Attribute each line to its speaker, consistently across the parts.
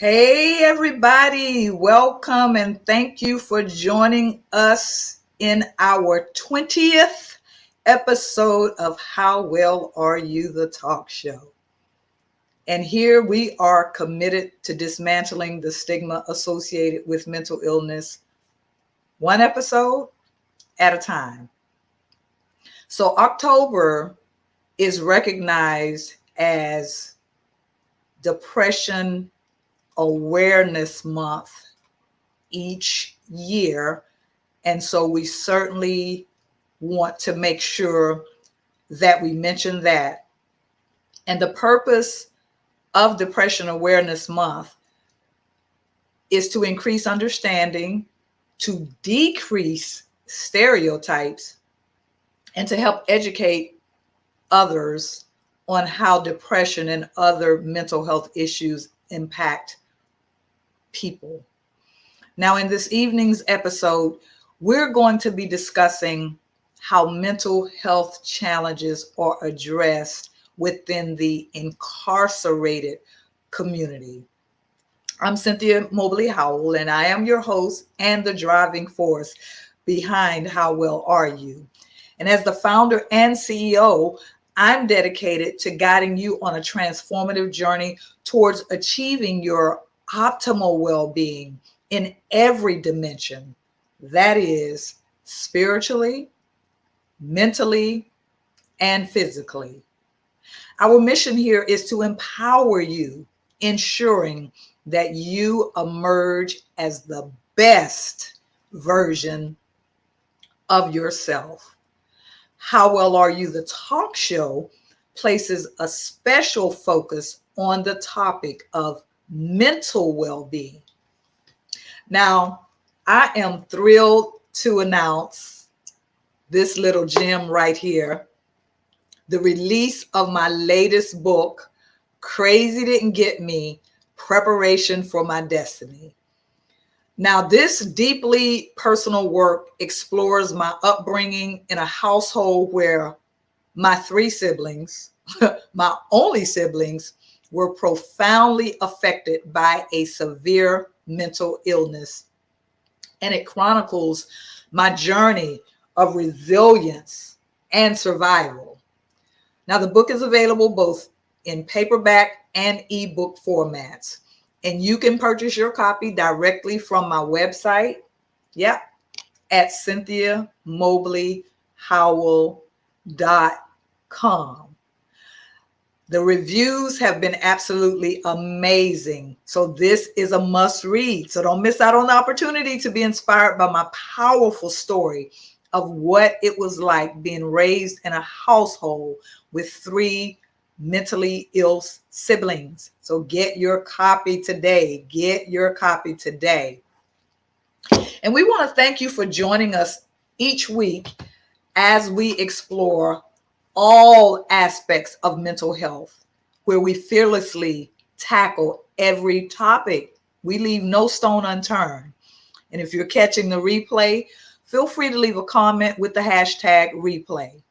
Speaker 1: Hey, everybody, welcome and thank you for joining us in our 20th episode of How Well Are You, the talk show. And here we are committed to dismantling the stigma associated with mental illness, one episode at a time. So October is recognized as Depression Awareness Month each year. And so we certainly want to make sure that we mention that. And the purpose of Depression Awareness Month is to increase understanding, to decrease stereotypes, and to help educate others on how depression and other mental health issues impact people. Now, in this evening's episode, we're going to be discussing how mental health challenges are addressed within the incarcerated community. I'm Cynthia Mobley Howell, and I am your host and the driving force behind How Well Are You? And as the founder and CEO, I'm dedicated to guiding you on a transformative journey towards achieving your optimal well-being in every dimension. That is spiritually, mentally, and physically. Our mission here is to empower you, ensuring that you emerge as the best version of yourself. How Well Are You? The talk show places a special focus on the topic of mental well-being. Now, I am thrilled to announce this little gem right here, the release of my latest book, Crazy Didn't Get Me, Preparation for My Destiny. Now, this deeply personal work explores my upbringing in a household where my three siblings, my only siblings, were profoundly affected by a severe mental illness. And it chronicles my journey of resilience and survival. Now, the book is available both in paperback and ebook formats. And you can purchase your copy directly from my website. Yep, at cynthiamobleyhowell.com. The reviews have been absolutely amazing. So this is a must read. So don't miss out on the opportunity to be inspired by my powerful story of what it was like being raised in a household with three mentally ill siblings. So get your copy today. Get your copy today. And we want to thank you for joining us each week as we explore all aspects of mental health, where we fearlessly tackle every topic. We leave no stone unturned. And if you're catching the replay, feel free to leave a comment with the hashtag replay.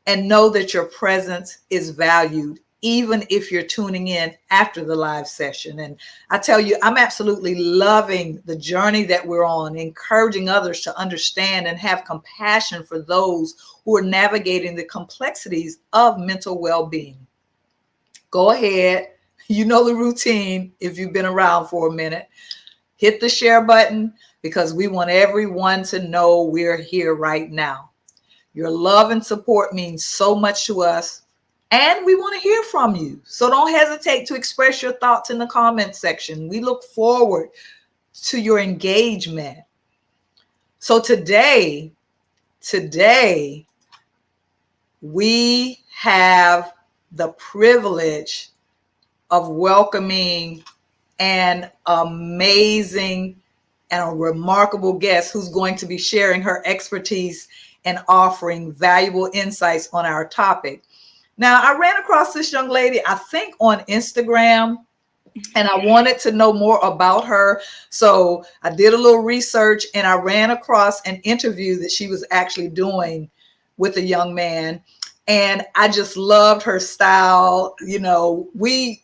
Speaker 1: And know that your presence is valued, even if you're tuning in after the live session. And I tell you, I'm absolutely loving the journey that we're on, encouraging others to understand and have compassion for those who are navigating the complexities of mental well-being. Go ahead. You know the routine if you've been around for a minute. Hit the share button because we want everyone to know we're here right now. Your love and support means so much to us, and we want to hear from you. So don't hesitate to express your thoughts in the comment section. We look forward to your engagement. So today, we have the privilege of welcoming an amazing and a remarkable guest who's going to be sharing her expertise and offering valuable insights on our topic. Now, I ran across this young lady, I think on Instagram, and I wanted to know more about her. So I did a little research and I ran across an interview that she was actually doing with a young man. And I just loved her style. You know, we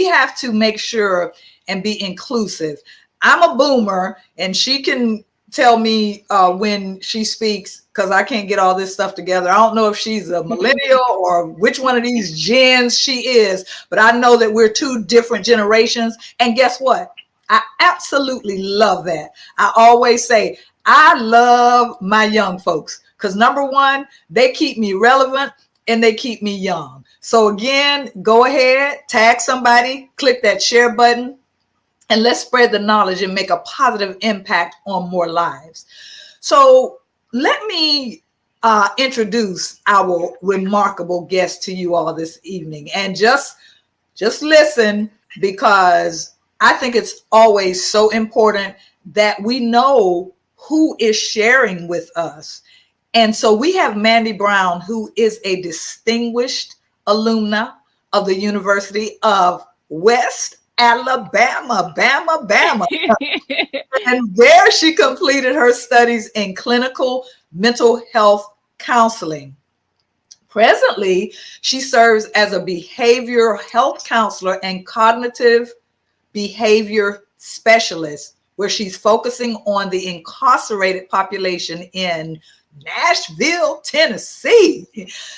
Speaker 1: have to make sure and be inclusive. I'm a boomer, and she can tell me when she speaks, because I can't get all this stuff together. I don't know if she's a millennial or which one of these gens she is, but I know that we're two different generations. And guess what? I absolutely love that. I always say, I love my young folks because number one, they keep me relevant and they keep me young. So again, go ahead, tag somebody, click that share button, and let's spread the knowledge and make a positive impact on more lives. So let me introduce our remarkable guest to you all this evening. And just listen, because I think it's always so important that we know who is sharing with us. And so we have Mandii Brown, who is a distinguished alumna of the University of West Alabama, Bama. And there she completed her studies in clinical mental health counseling. Presently, she serves as a behavioral health counselor and cognitive behavior specialist, where she's focusing on the incarcerated population in Nashville, Tennessee.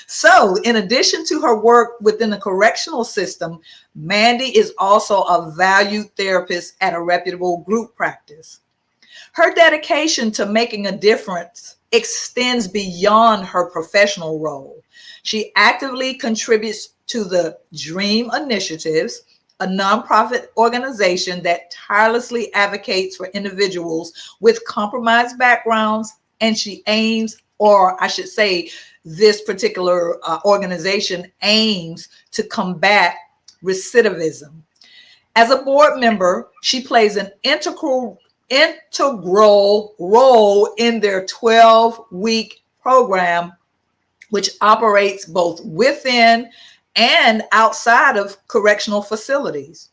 Speaker 1: So, in addition to her work within the correctional system, Mandii is also a valued therapist at a reputable group practice. Her dedication to making a difference extends beyond her professional role. She actively contributes to the DREAM Initiatives, a nonprofit organization that tirelessly advocates for individuals with compromised backgrounds, and she aims, or I should say, this particular organization aims to combat recidivism. As a board member, she plays an integral role in their 12-week program, which operates both within and outside of correctional facilities.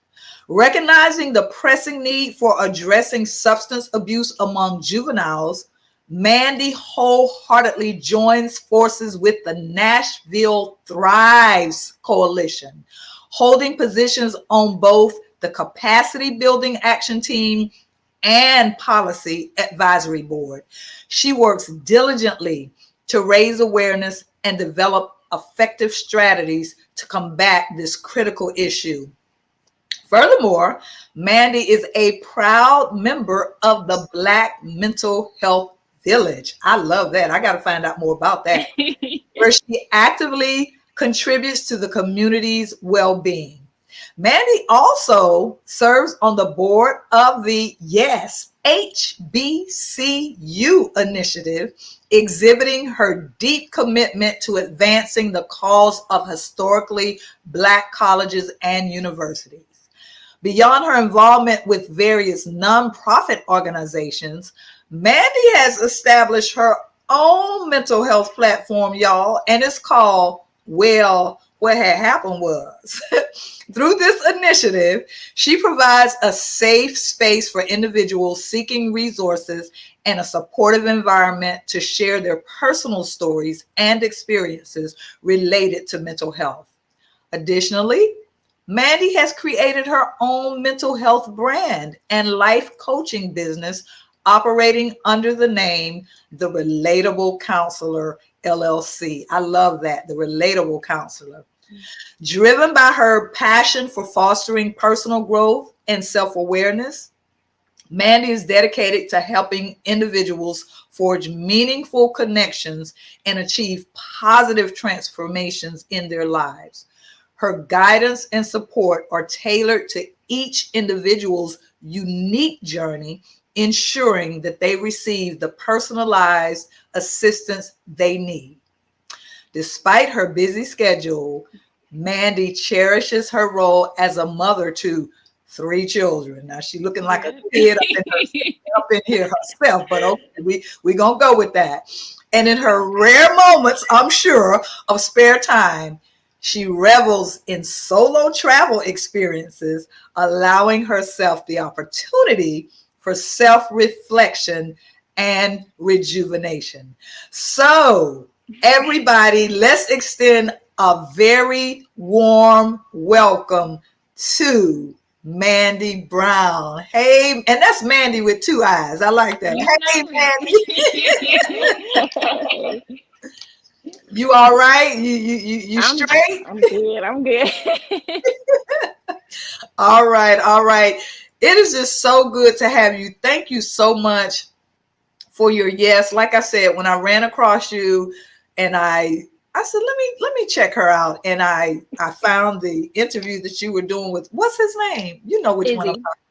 Speaker 1: Recognizing the pressing need for addressing substance abuse among juveniles, Mandii wholeheartedly joins forces with the Nashville Thrives Coalition, holding positions on both the Capacity Building Action Team and Policy Advisory Board. She works diligently to raise awareness and develop effective strategies to combat this critical issue. Furthermore, Mandii is a proud member of the Black Mental Health Village. I love that. I got to find out more about that. Where she actively contributes to the community's well-being. Mandii also serves on the board of the HBCU initiative, exhibiting her deep commitment to advancing the cause of historically Black colleges and universities. Beyond her involvement with various nonprofit organizations, Mandii has established her own mental health platform, y'all, and it's called Well, What Had Happened Was. Through this initiative, she provides a safe space for individuals seeking resources and a supportive environment to share their personal stories and experiences related to mental health. Additionally, Mandii has created her own mental health brand and life coaching business operating under the name The Relatable Counselor, LLC. I love that, The Relatable Counselor. Driven by her passion for fostering personal growth and self-awareness, Mandii is dedicated to helping individuals forge meaningful connections and achieve positive transformations in their lives. Her guidance and support are tailored to each individual's unique journey, ensuring that they receive the personalized assistance they need. Despite her busy schedule, Mandii cherishes her role as a mother to 3 children. Now she's looking like a kid up in here herself, but okay, we gonna go with that. And in her rare moments, I'm sure, of spare time, she revels in solo travel experiences, allowing herself the opportunity for self-reflection and rejuvenation. So, everybody, let's extend a very warm welcome to Mandii Brown. Hey, and that's Mandy with 2 eyes. I like that.
Speaker 2: You
Speaker 1: Hey,
Speaker 2: know it.
Speaker 1: Mandy. You all right? You straight?
Speaker 2: I'm good. I'm good.
Speaker 1: All right, all right. It is just so good to have you. Thank you so much for your yes. Like I said, when I ran across you and I said, let me check her out. And I found the interview that you were doing with, what's his name? You know which one I'm
Speaker 2: Izzy.
Speaker 1: talking.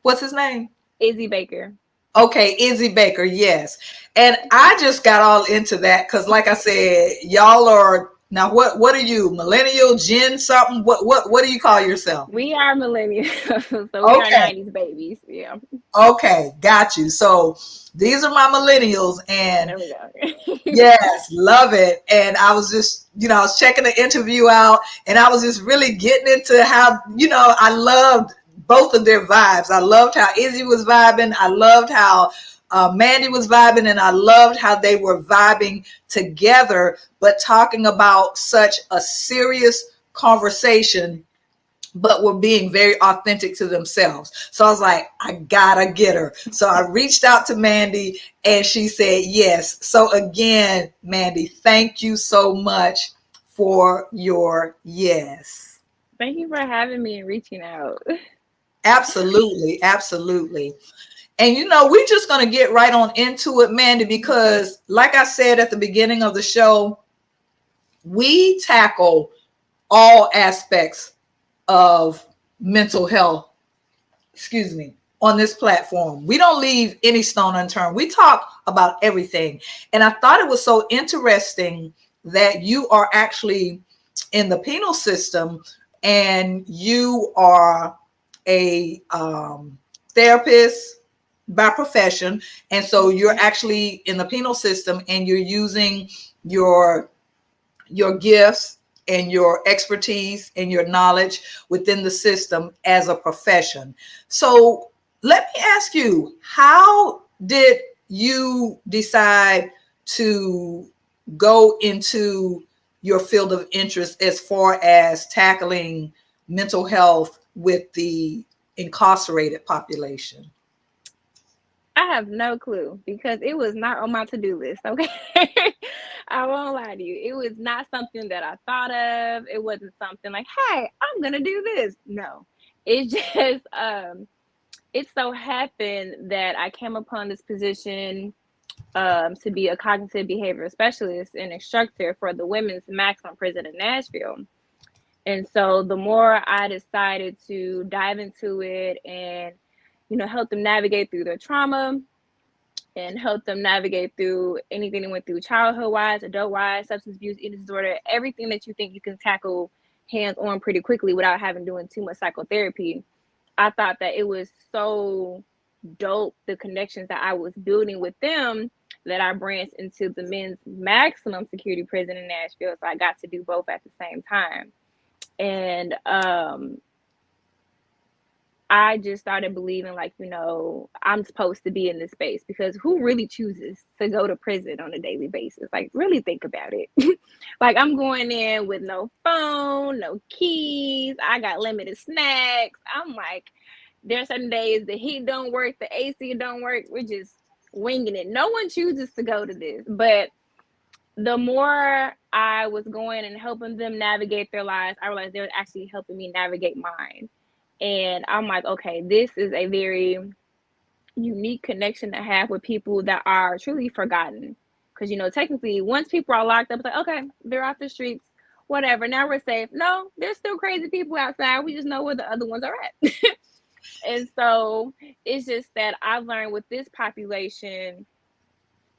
Speaker 1: What's his name?
Speaker 2: Izzy Baker.
Speaker 1: Okay, Izzy Baker, yes. And I just got all into that because, like I said, y'all are now. What are you, millennial, Gen something? What do you call yourself?
Speaker 2: We are millennials, so we are
Speaker 1: Okay,
Speaker 2: 90s babies. Yeah.
Speaker 1: okay, got you. So these are my millennials, and
Speaker 2: There we go.
Speaker 1: yes, love it. And I was just, I was checking the interview out, and I was just really getting into how, I loved both of their vibes. I loved how Izzy was vibing. I loved how Mandii was vibing, and I loved how they were vibing together, but talking about such a serious conversation, but were being very authentic to themselves. So I was like, I gotta get her. So I reached out to Mandii and she said yes. So again, Mandii, thank you so much for your yes.
Speaker 2: Thank you for having me and reaching out.
Speaker 1: Absolutely, absolutely. And we're just gonna get right on into it, Mandii, because like I said at the beginning of the show, we tackle all aspects of mental health, excuse me, on this platform. We don't leave any stone unturned. We talk about everything. And I thought it was so interesting that you are actually in the penal system and you are a therapist by profession. And so you're actually in the penal system and you're using your gifts and your expertise and your knowledge within the system as a profession. So let me ask you, how did you decide to go into your field of interest as far as tackling mental health with the incarcerated population?
Speaker 2: I have no clue because it was not on my to-do list. Okay. I won't lie to you. It was not something that I thought of. It wasn't something like, hey, I'm gonna do this. No. It just it so happened that I came upon this position to be a cognitive behavior specialist and instructor for the women's maximum prison in Nashville. And so the more I decided to dive into it and, help them navigate through their trauma and help them navigate through anything they went through childhood wise, adult wise, substance abuse, eating disorder, everything that you think you can tackle hands on pretty quickly without having doing too much psychotherapy. I thought that it was so dope, the connections that I was building with them, that I branched into the men's maximum security prison in Nashville. So I got to do both at the same time. And I just started believing, like, I'm supposed to be in this space because who really chooses to go to prison on a daily basis? Like, really think about it. Like, I'm going in with no phone, no keys. I got limited snacks. I'm like, there's certain days the heat don't work, the AC don't work. We're just winging it. No one chooses to go to this. But the more I was going and helping them navigate their lives, I realized they were actually helping me navigate mine. And I'm like, okay, this is a very unique connection to have with people that are truly forgotten. Because, technically, once people are locked up, it's like, okay, they're off the streets, whatever. Now we're safe. No, there's still crazy people outside. We just know where the other ones are at. And so it's just that I've learned with this population,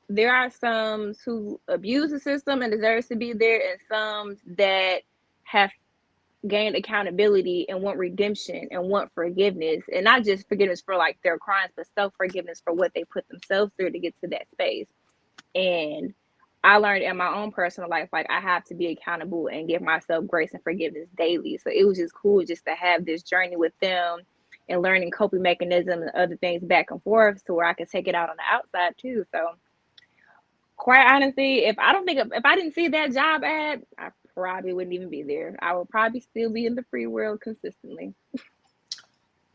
Speaker 2: there are some who abuse the system and deserves to be there, and some that have gained accountability and want redemption and want forgiveness, and not just forgiveness for like their crimes, but self-forgiveness for what they put themselves through to get to that space. And I learned in my own personal life, like, I have to be accountable and give myself grace and forgiveness daily. So it was just cool just to have this journey with them and learning coping mechanisms and other things back and forth to where I could take it out on the outside too. So quite honestly, if I didn't see that job ad, I probably wouldn't even be there. I would probably still be in the free world consistently.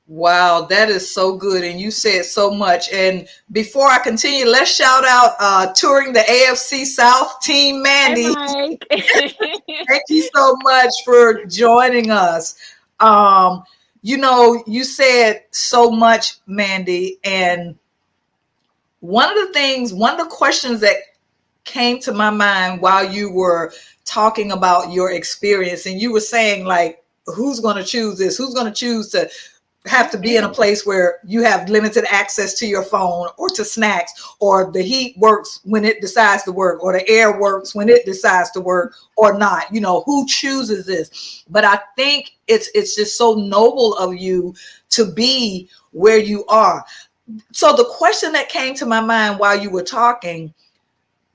Speaker 1: Wow, that is so good. And you said so much. And before I continue, let's shout out touring the AFC South team,
Speaker 2: Hey,
Speaker 1: Mandii.
Speaker 2: Mike.
Speaker 1: Thank you so much for joining us. Um, you said so much, Mandii. And one of the questions that came to my mind while you were talking about your experience, and you were saying, like, who's going to choose this? Who's going to choose to have to be in a place where you have limited access to your phone or to snacks, or the heat works when it decides to work, or the air works when it decides to work or not? Who chooses this? But I think it's just so noble of you to be where you are. So the question that came to my mind while you were talking,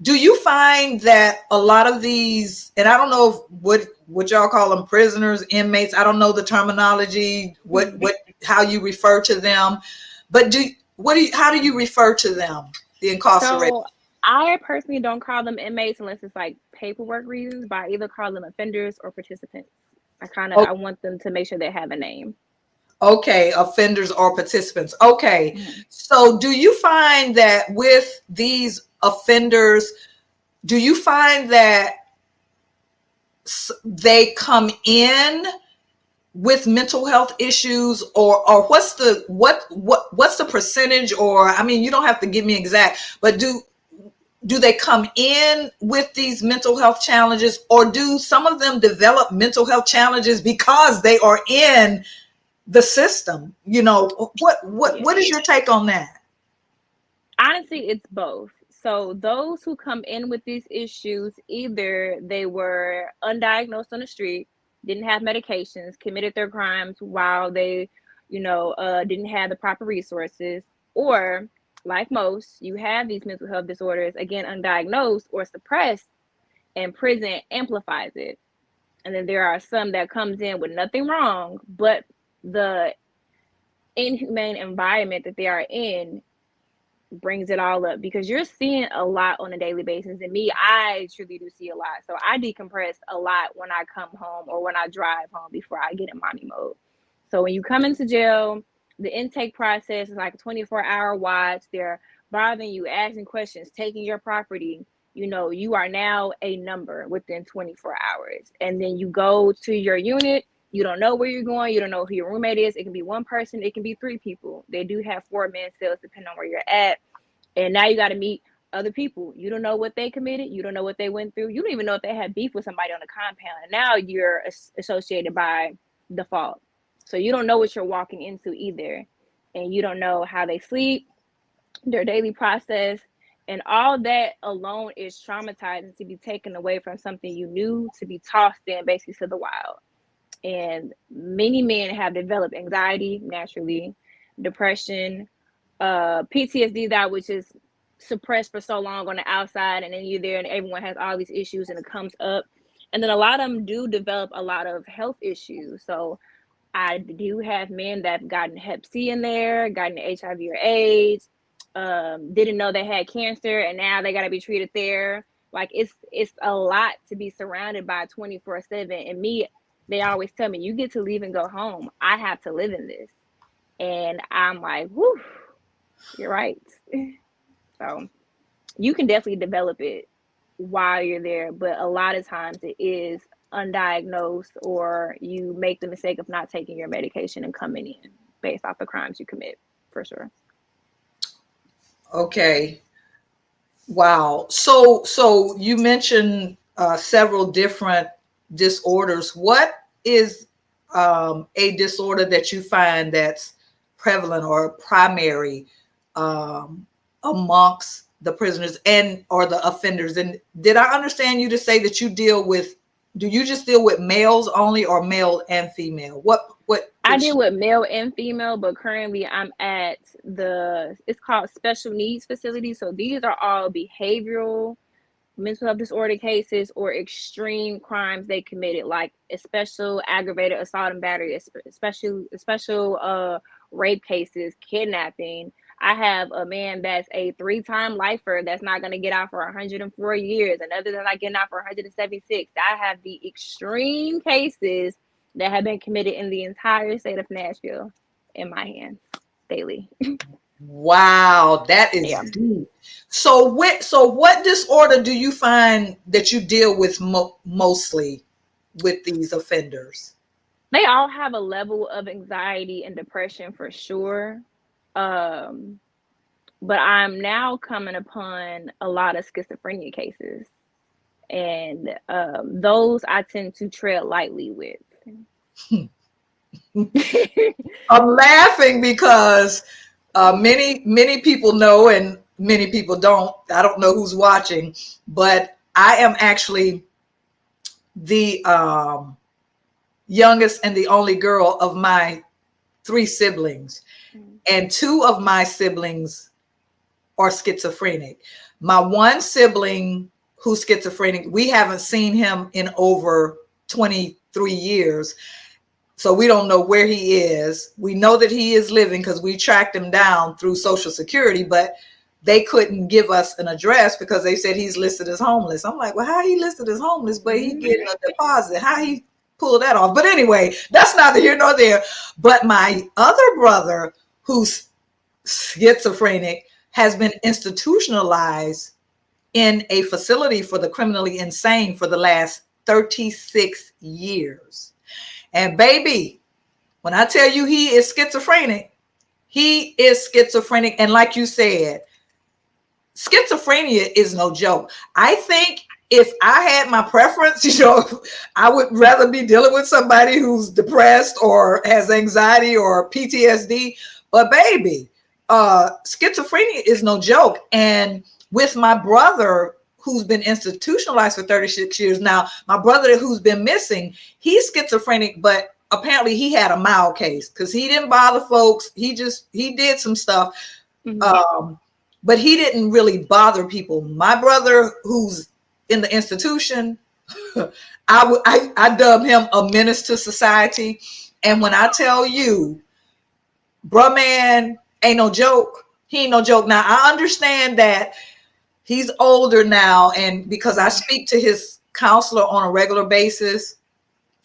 Speaker 1: do you find that a lot of these, and I don't know if what y'all call them, prisoners, inmates, I don't know the terminology, how you refer to them, but how do you refer to them, the incarcerated?
Speaker 2: So I personally don't call them inmates unless it's like paperwork reasons, but I either call them offenders or participants. I want them to make sure they have a name.
Speaker 1: Okay, offenders or participants. Okay,
Speaker 2: Mhm.
Speaker 1: so do you find that with these offenders, do you find that they come in with mental health issues, or what's the percentage? Or, I mean, you don't have to give me exact, but do they come in with these mental health challenges, or do some of them develop mental health challenges because they are in the system? What
Speaker 2: Yeah.
Speaker 1: is your take on that?
Speaker 2: Honestly, it's both. So those who come in with these issues, either they were undiagnosed on the street, didn't have medications, committed their crimes while they, didn't have the proper resources, or like most, you have these mental health disorders, again, undiagnosed or suppressed, and prison amplifies it. And then there are some that comes in with nothing wrong, but the inhumane environment that they are in brings it all up, because you're seeing a lot on a daily basis. And me, I truly do see a lot. So I decompress a lot when I come home or when I drive home before I get in mommy mode. So when you come into jail, the intake process is like a 24-hour watch. They're bothering you, asking questions, taking your property. You are now a number within 24 hours. And then you go to your unit. You don't know where you're going. You don't know who your roommate is. It can be one person. It can be three people. They do have 4-man cells depending on where you're at. And now you got to meet other people. You don't know what they committed. You don't know what they went through. You don't even know if they had beef with somebody on the compound. And now you're associated by default. So you don't know what you're walking into either. And you don't know how they sleep, their daily process. And all that alone is traumatizing, to be taken away from something you knew, to be tossed in basically to the wild. And many men have developed anxiety naturally, depression, PTSD, that which is suppressed for so long on the outside, and then you're there and everyone has all these issues and it comes up. And then a lot of them do develop a lot of health issues. So I do have men that have gotten Hep C in there, gotten HIV or AIDS, didn't know they had cancer, and now they got to be treated there. Like it's a lot to be surrounded by 24/7. And me, they always tell me, you get to leave and go home. I have to live in this, and I'm like, whew, you're right. So you can definitely develop it while you're there, but a lot of times it is undiagnosed, or you make the mistake of not taking your medication and coming in based off the crimes you commit, for sure.
Speaker 1: Okay. Wow. So you mentioned several different disorders. What is a disorder that you find that's prevalent or primary um, amongst the prisoners and or the offenders? And did I understand you to say that do you just deal with males only, or male and female? What
Speaker 2: I
Speaker 1: which
Speaker 2: deal with male and female, but currently I'm at it's called special needs facility. So these are all behavioral mental health disorder cases or extreme crimes they committed, like a special aggravated assault and battery, special rape cases, kidnapping. I have a man that's a 3-time lifer that's not going to get out for 104 years, another that's not getting out for 176. I have the extreme cases that have been committed in the entire state of Nashville, in my hands daily.
Speaker 1: Wow, that is
Speaker 2: Yeah.
Speaker 1: deep. So what disorder do you find that you deal with mostly with these offenders?
Speaker 2: They all have a level of anxiety and depression for sure. Um, but I'm now coming upon a lot of schizophrenia cases, and those I tend to tread lightly with.
Speaker 1: I'm laughing because many people know and many people don't. I don't know who's watching, but I am actually the youngest and the only girl of my three siblings, and two of my siblings are schizophrenic. My one sibling who's schizophrenic, we haven't seen him in over 23 years. So we don't know where he is. We know that he is living because we tracked him down through Social Security, but they couldn't give us an address because they said he's listed as homeless. I'm like, well, how he listed as homeless, but he getting a deposit? How he pulled that off? But anyway, that's neither here nor there. But my other brother, who's schizophrenic, has been institutionalized in a facility for the criminally insane for the last 36 years. And baby, when I tell you he is schizophrenic, he is schizophrenic. And like you said, schizophrenia is no joke. I think if I had my preference, I would rather be dealing with somebody who's depressed or has anxiety or PTSD. But baby, schizophrenia is no joke. And with my brother, who's been institutionalized for 36 years now, my brother who's been missing, he's schizophrenic, but apparently he had a mild case because he didn't bother folks. He did some stuff. But he didn't really bother people. My brother, who's in the institution, I dub him a menace to society. And when I tell you, bruh man ain't no joke. He ain't no joke. Now, I understand that he's older now, and because I speak to his counselor on a regular basis,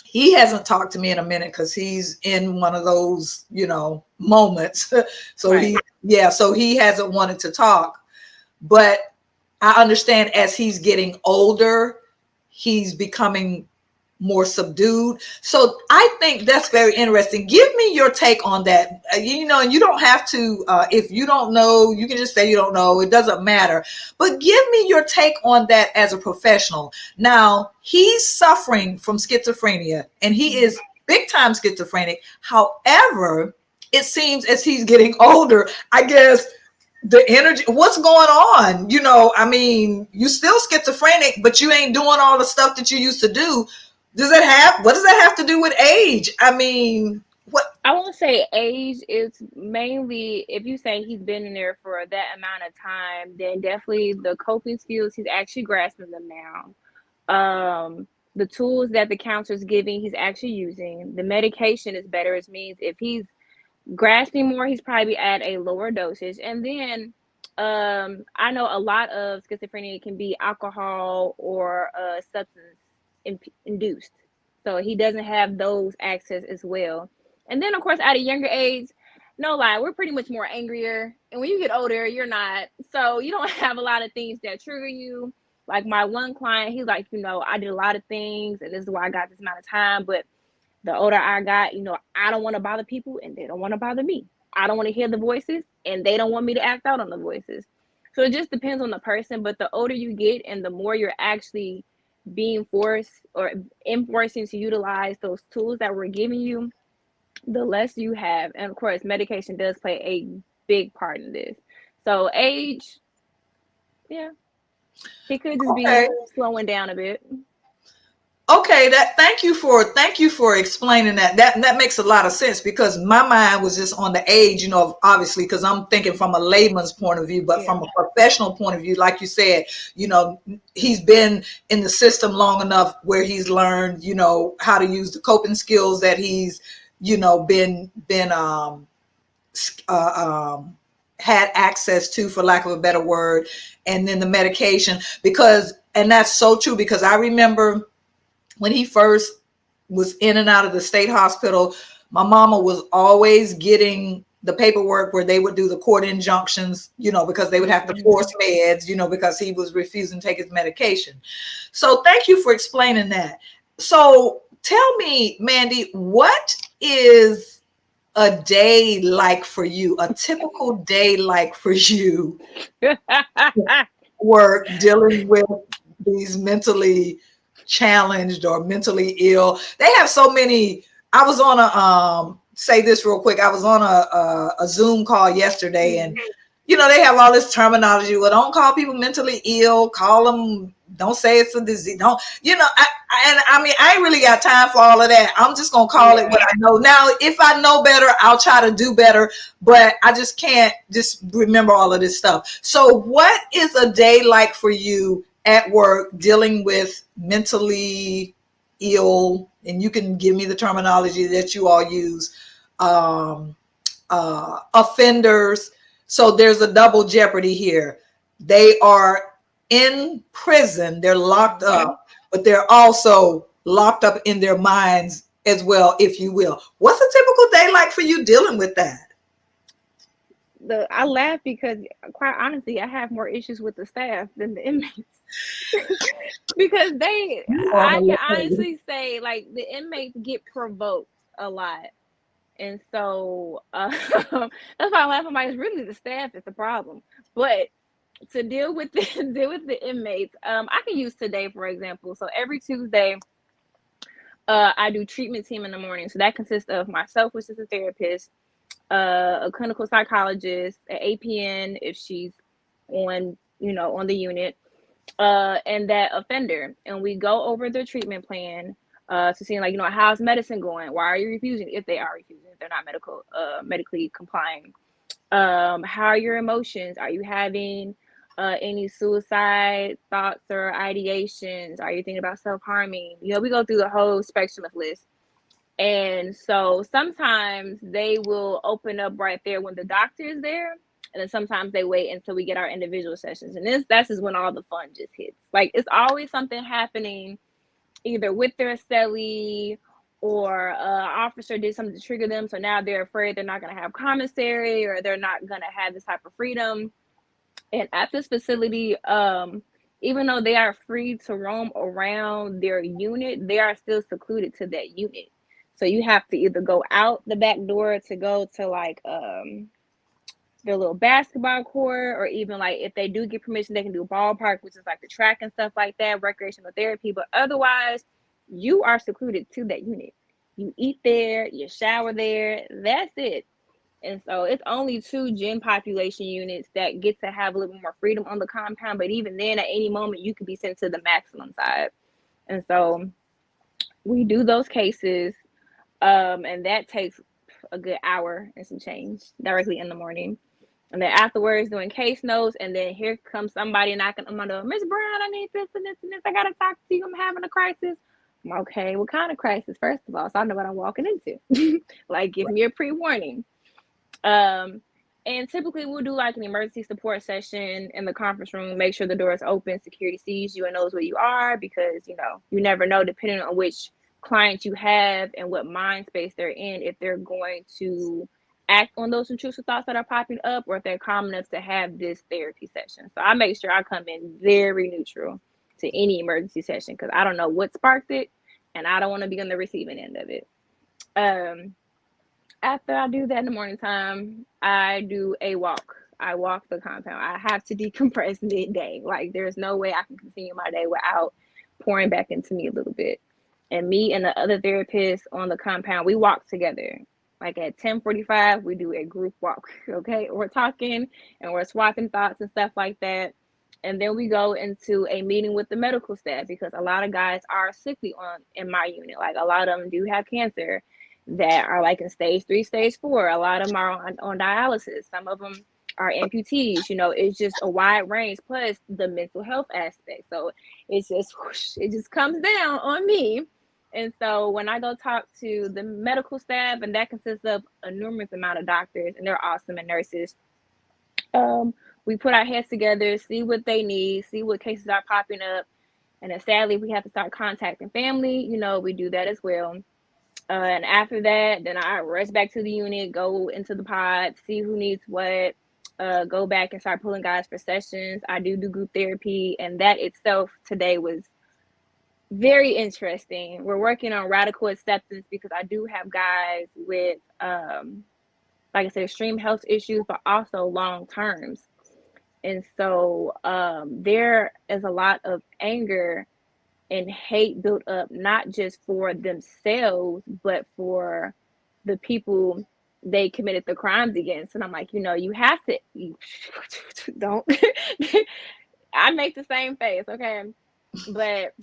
Speaker 1: he hasn't talked to me in a minute because he's in one of those, moments. So
Speaker 2: Right.
Speaker 1: so he hasn't wanted to talk. But I understand as he's getting older, he's becoming more subdued. So I think that's very interesting. Give me your take on that. And you don't have to, if you don't know, you can just say you don't know. It doesn't matter. But give me your take on that as a professional. Now, he's suffering from schizophrenia, and he is big time schizophrenic. However, it seems as he's getting older, I guess, the energy, what's going on? You still schizophrenic, but you ain't doing all the stuff that you used to do. What does that have to do with age? What?
Speaker 2: I won't say age. It's mainly, if you say he's been in there for that amount of time, then definitely the coping skills, he's actually grasping them now. The tools that the counselor's giving, he's actually using. The medication is better. It means if he's grasping more, he's probably at a lower dosage. And then I know a lot of schizophrenia can be alcohol or substance induced, so he doesn't have those access as well. And then of course at a younger age, no lie, we're pretty much more angrier, and when you get older you're not, so you don't have a lot of things that trigger you. Like my one client, he's like, I did a lot of things and this is why I got this amount of time, but the older I got, I don't want to bother people and they don't want to bother me. I don't want to hear the voices and they don't want me to act out on the voices. So it just depends on the person. But the older you get and the more you're actually being forced or enforcing to utilize those tools that we're giving you, the less you have. And of course, medication does play a big part in this. So age, yeah, he could just
Speaker 1: Okay.
Speaker 2: be slowing down a bit.
Speaker 1: Okay, thank you for explaining that. That makes a lot of sense because my mind was just on the age, obviously, because I'm thinking from a layman's point of view, but from a professional point of view, like you said, he's been in the system long enough where he's learned, how to use the coping skills that he's, been had access to, for lack of a better word, and then the medication, and that's so true because I remember when he first was in and out of the state hospital, My mama was always getting the paperwork where they would do the court injunctions, because they would have to force meds, because he was refusing to take his medication. So thank you for explaining that. So tell me, Mandii, what is a day like for you, a typical day like for you, work dealing with these mentally challenged or mentally ill? They have so many. I was on a say this real quick. I was on a Zoom call yesterday, and they have all this terminology. Well, don't call people mentally ill. Call them. Don't say it's a disease. Don't. I mean, I ain't really got time for all of that. I'm just gonna call it what I know. Now, if I know better, I'll try to do better. But I just can't just remember all of this stuff. So, what is a day like for you at work dealing with mentally ill? And you can give me the terminology that you all use. Offenders. So there's a double jeopardy here. They are in prison, they're locked up, but they're also locked up in their minds as well, if you will. What's a typical day like for you dealing with that?
Speaker 2: I laugh because, quite honestly, I have more issues with the staff than the inmates. Because I can honestly say, like, the inmates get provoked a lot. And so that's why I laugh. I'm like, it's really the staff that's the problem. But to deal with the inmates, I can use today, for example. So every Tuesday, I do treatment team in the morning. So that consists of myself, which is a therapist, a clinical psychologist, an APN if she's on the unit, and that offender. And we go over their treatment plan to see, like, how's medicine going? Why are you refusing? If they are refusing, if they're not medically complying. How are your emotions? Are you having any suicide thoughts or ideations? Are you thinking about self-harming? We go through the whole spectrum of lists. And so sometimes they will open up right there when the doctor is there. And then sometimes they wait until we get our individual sessions. And that's just when all the fun just hits. Like, it's always something happening either with their cellie or officer did something to trigger them. So now they're afraid they're not going to have commissary or they're not going to have this type of freedom. And at this facility, even though they are free to roam around their unit, they are still secluded to that unit. So you have to either go out the back door to go to, like, their little basketball court, or even, like, if they do get permission, they can do ballpark, which is like the track and stuff like that, recreational therapy. But otherwise, you are secluded to that unit. You eat there, you shower there, that's it. And so it's only 2 gen population units that get to have a little bit more freedom on the compound. But even then, at any moment, you could be sent to the maximum side. And so we do those cases, and that takes a good hour and some change directly in the morning. And then afterwards, doing case notes, and then here comes somebody knocking on my door. Miss Brown, I need this and this and this. I gotta talk to you. I'm having a crisis. I'm okay. What kind of crisis? First of all, so I know what I'm walking into. Like, give me a pre-warning. And typically we'll do like an emergency support session in the conference room. Make sure the door is open. Security sees you and knows where you are, because you never know, depending on which client you have and what mind space they're in, if they're going to act on those intrusive thoughts that are popping up, or if they're calm enough to have this therapy session. So I make sure I come in very neutral to any emergency session, because I don't know what sparked it, and I don't want to be on the receiving end of it. After I do that in the morning time, I do a walk. I walk the compound. I have to decompress midday. Like, there's no way I can continue my day without pouring back into me a little bit. And me and the other therapists on the compound, we walk together. Like at 10:45, we do a group walk. Okay, we're talking and we're swapping thoughts and stuff like that. And then we go into a meeting with the medical staff, because a lot of guys are sickly in my unit. Like, a lot of them do have cancer that are like in stage 3, stage 4. A lot of them are on dialysis. Some of them are amputees. It's just a wide range, plus the mental health aspect. So it's just whoosh, it just comes down on me. And so when I go talk to the medical staff, and that consists of a numerous amount of doctors, and they're awesome, and nurses, we put our heads together, see what they need, see what cases are popping up. And then sadly, we have to start contacting family. We do that as well. And after that, then I rush back to the unit, go into the pod, see who needs what, go back and start pulling guys for sessions. I do group therapy, and that itself today was very interesting. We're working on radical acceptance because I do have guys with, like I said, extreme health issues, but also long terms. And so there is a lot of anger and hate built up, not just for themselves, but for the people they committed the crimes against. And I'm like, you have to, don't, I make the same face, okay? But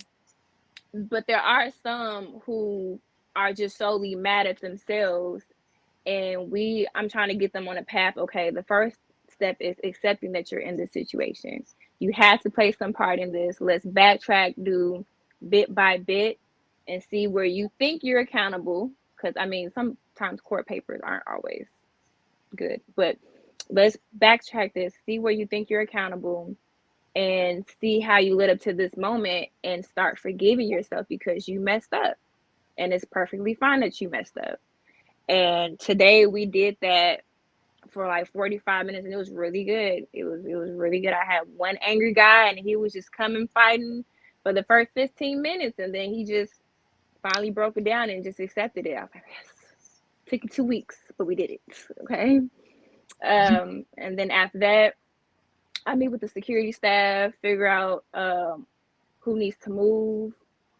Speaker 2: there are some who are just solely mad at themselves, and I'm trying to get them on a path. Okay, the first step is accepting that you're in this situation. You had to play some part in this. Let's backtrack, do bit by bit, and see where you think you're accountable, because I mean sometimes court papers aren't always good, but let's backtrack this, see where you think you're accountable, and see how you led up to this moment, and start forgiving yourself because you messed up, and it's perfectly fine that you messed up. And today we did that for like 45 minutes, and it was really good. It was really good. I had one angry guy, and he was just coming fighting for the first 15 minutes, and then he just finally broke it down and just accepted it. I was like, yes. Took it 2 weeks, but we did it. Okay. And then after that, I meet with the security staff, figure out who needs to move,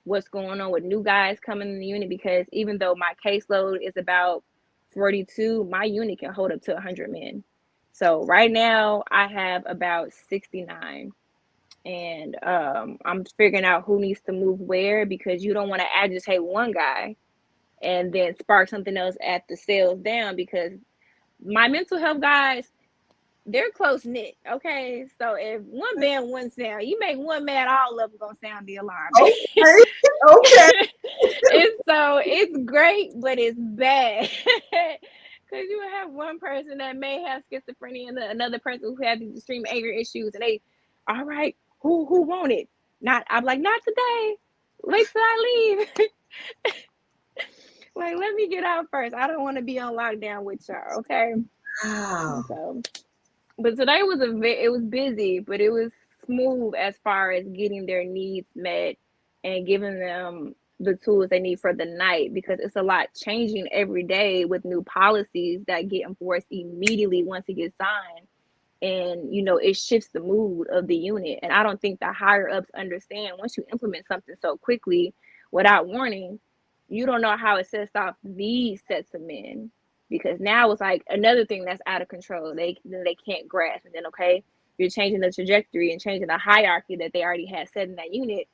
Speaker 2: what's going on with new guys coming in the unit, because even though my caseload is about 42, my unit can hold up to 100 men. So right now I have about 69, and I'm figuring out who needs to move where, because you don't want to agitate one guy and then spark something else at the cells down, because my mental health guys, they're close knit. Okay, so if one band, one sound, you make one mad, all of them gonna sound the alarm.
Speaker 1: Okay. Okay.
Speaker 2: And so it's great, but it's bad because you have one person that may have schizophrenia and another person who has these extreme anger issues, and they, all right, who want it? Not, I'm like, not today. Wait till I leave. Like, let me get out first. I don't want to be on lockdown with y'all. Okay.
Speaker 1: Wow.
Speaker 2: So, but today was it was busy, but it was smooth as far as getting their needs met and giving them the tools they need for the night, because it's a lot changing every day with new policies that get enforced immediately once it gets signed. And it shifts the mood of the unit. And I don't think the higher ups understand, once you implement something so quickly without warning, you don't know how it sets off these sets of men, because now it's like another thing that's out of control. They can't grasp, and then okay, you're changing the trajectory and changing the hierarchy that they already had set in that unit.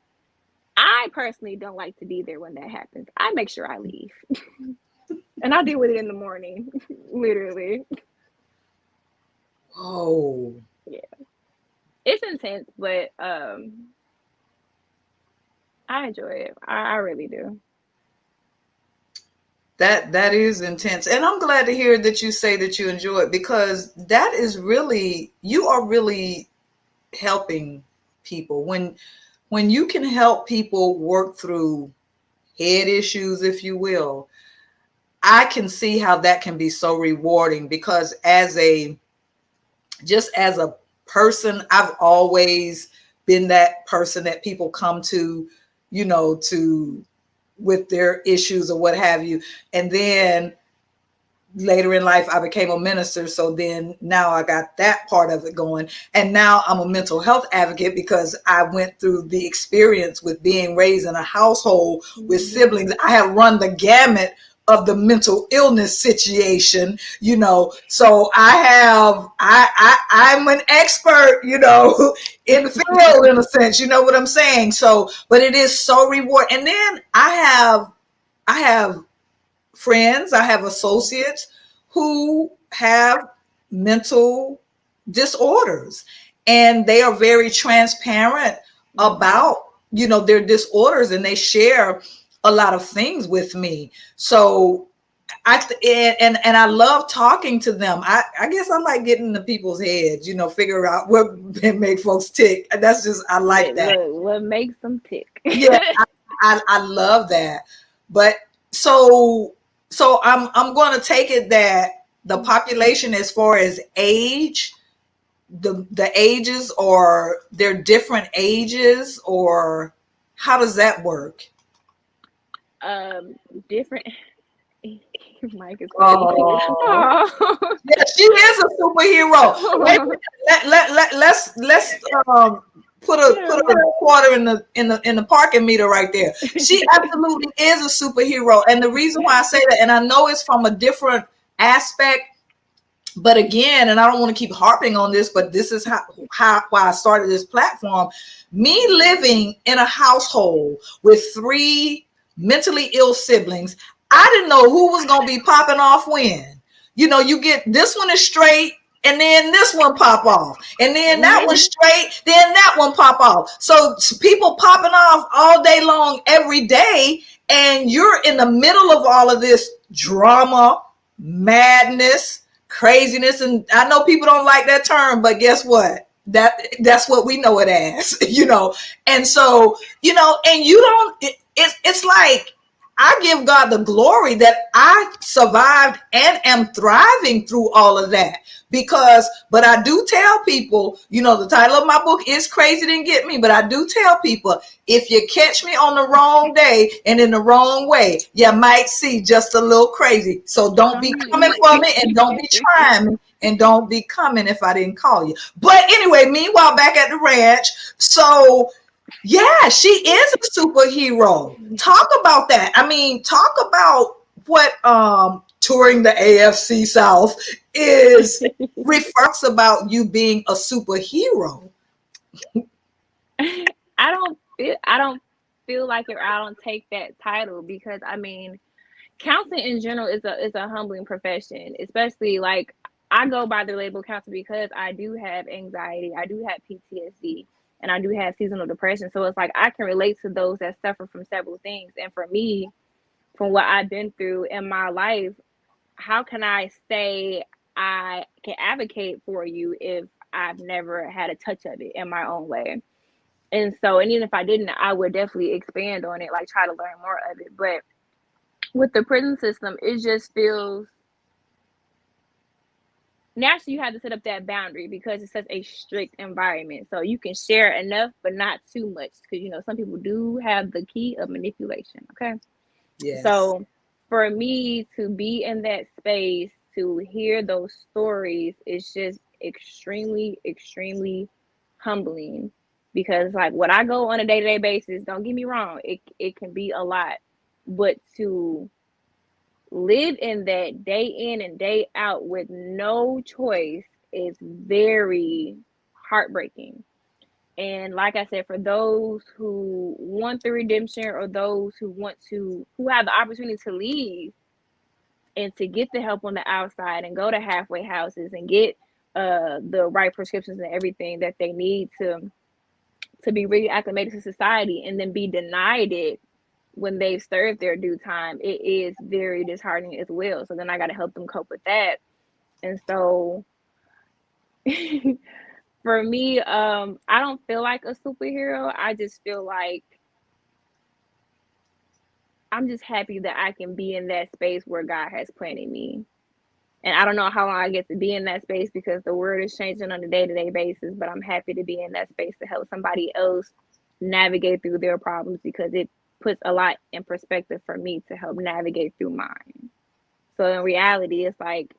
Speaker 2: I personally don't like to be there when that happens. I make sure I leave, and I deal with it in the morning, literally.
Speaker 1: Whoa.
Speaker 2: Yeah, it's intense, but I enjoy it. I really do.
Speaker 1: That is intense. And I'm glad to hear that you say that you enjoy it, because that is really, you are really helping people. When you can help people work through head issues, if you will, I can see how that can be so rewarding, because just as a person, I've always been that person that people come to, to with their issues or what have you. And then later in life, I became a minister. So then now I got that part of it going. And now I'm a mental health advocate, because I went through the experience with being raised in a household with siblings. I have run the gamut of the mental illness situation, so I'm an expert, in the field, in a sense, you know what I'm saying? So, but it is so rewarding. And then I have friends, I have associates who have mental disorders, and they are very transparent about, their disorders, and they share a lot of things with me. So and I love talking to them. I guess I like getting into people's heads, figure out what make folks tick. That's just, I like that.
Speaker 2: What makes them tick.
Speaker 1: Yeah, I love that. But so I'm going to take it that the population, as far as age, the ages, or they're different ages, or how does that work?
Speaker 2: Different. Mike is crazy.
Speaker 1: Oh,
Speaker 2: Oh.
Speaker 1: yeah, she is a superhero. Wait, let's put a quarter in the parking meter right there. She absolutely is a superhero, and the reason why I say that, and I know it's from a different aspect, but again, and I don't want to keep harping on this, but this is how why I started this platform. Me living in a household with 3 mentally ill siblings, I didn't know who was going to be popping off when. You know, you get this one is straight, and then this one pop off, and then that one straight, then that one pop off. So people popping off all day long, every day, and you're in the middle of all of this drama, madness, craziness. And I know people don't like that term, but guess what? That's what we know it as, you know. And so, you know, and you don't, it's like, I give God the glory that I survived and am thriving through all of that. But I do tell people, you know, the title of my book is Crazy Didn't Get Me, but I do tell people, if you catch me on the wrong day and in the wrong way, you might see just a little crazy. So don't be coming for me, and don't be trying me, and don't be coming if I didn't call you. But anyway, meanwhile, back at the ranch, so yeah, she is a superhero. Talk about that. I mean, talk about what touring the AFC South is reflects about you being a superhero.
Speaker 2: I don't feel like it, or I don't take that title, because I mean, counseling in general is a humbling profession, especially like I go by the label counselor because I do have anxiety, I do have PTSD, and I do have seasonal depression. So it's like I can relate to those that suffer from several things. And for me, from what I've been through in my life, how can I say I can advocate for you if I've never had a touch of it in my own way? And so, and even if I didn't, I would definitely expand on it, like try to learn more of it. But with the prison system, it just feels naturally you have to set up that boundary because it's such a strict environment. So you can share enough, but not too much, because you know some people do have the key of manipulation. Okay,
Speaker 1: Yes.
Speaker 2: so for me to be in that space to hear those stories is just extremely, extremely humbling, because like what I go on a day-to-day basis, don't get me wrong, it can be a lot, but to live in that day in and day out with no choice is very heartbreaking. And like I said, for those who want the redemption, or those who have the opportunity to leave and to get the help on the outside and go to halfway houses and get the right prescriptions and everything that they need to be reacclimated to society, and then be denied it when they've served their due time, it is very disheartening as well. So then I got to help them cope with that. And so for me, I don't feel like a superhero. I just feel like I'm just happy that I can be in that space where God has planted me. And I don't know how long I get to be in that space, because the world is changing on a day-to-day basis, but I'm happy to be in that space to help somebody else navigate through their problems, because it puts a lot in perspective for me to help navigate through mine. So in reality, it's like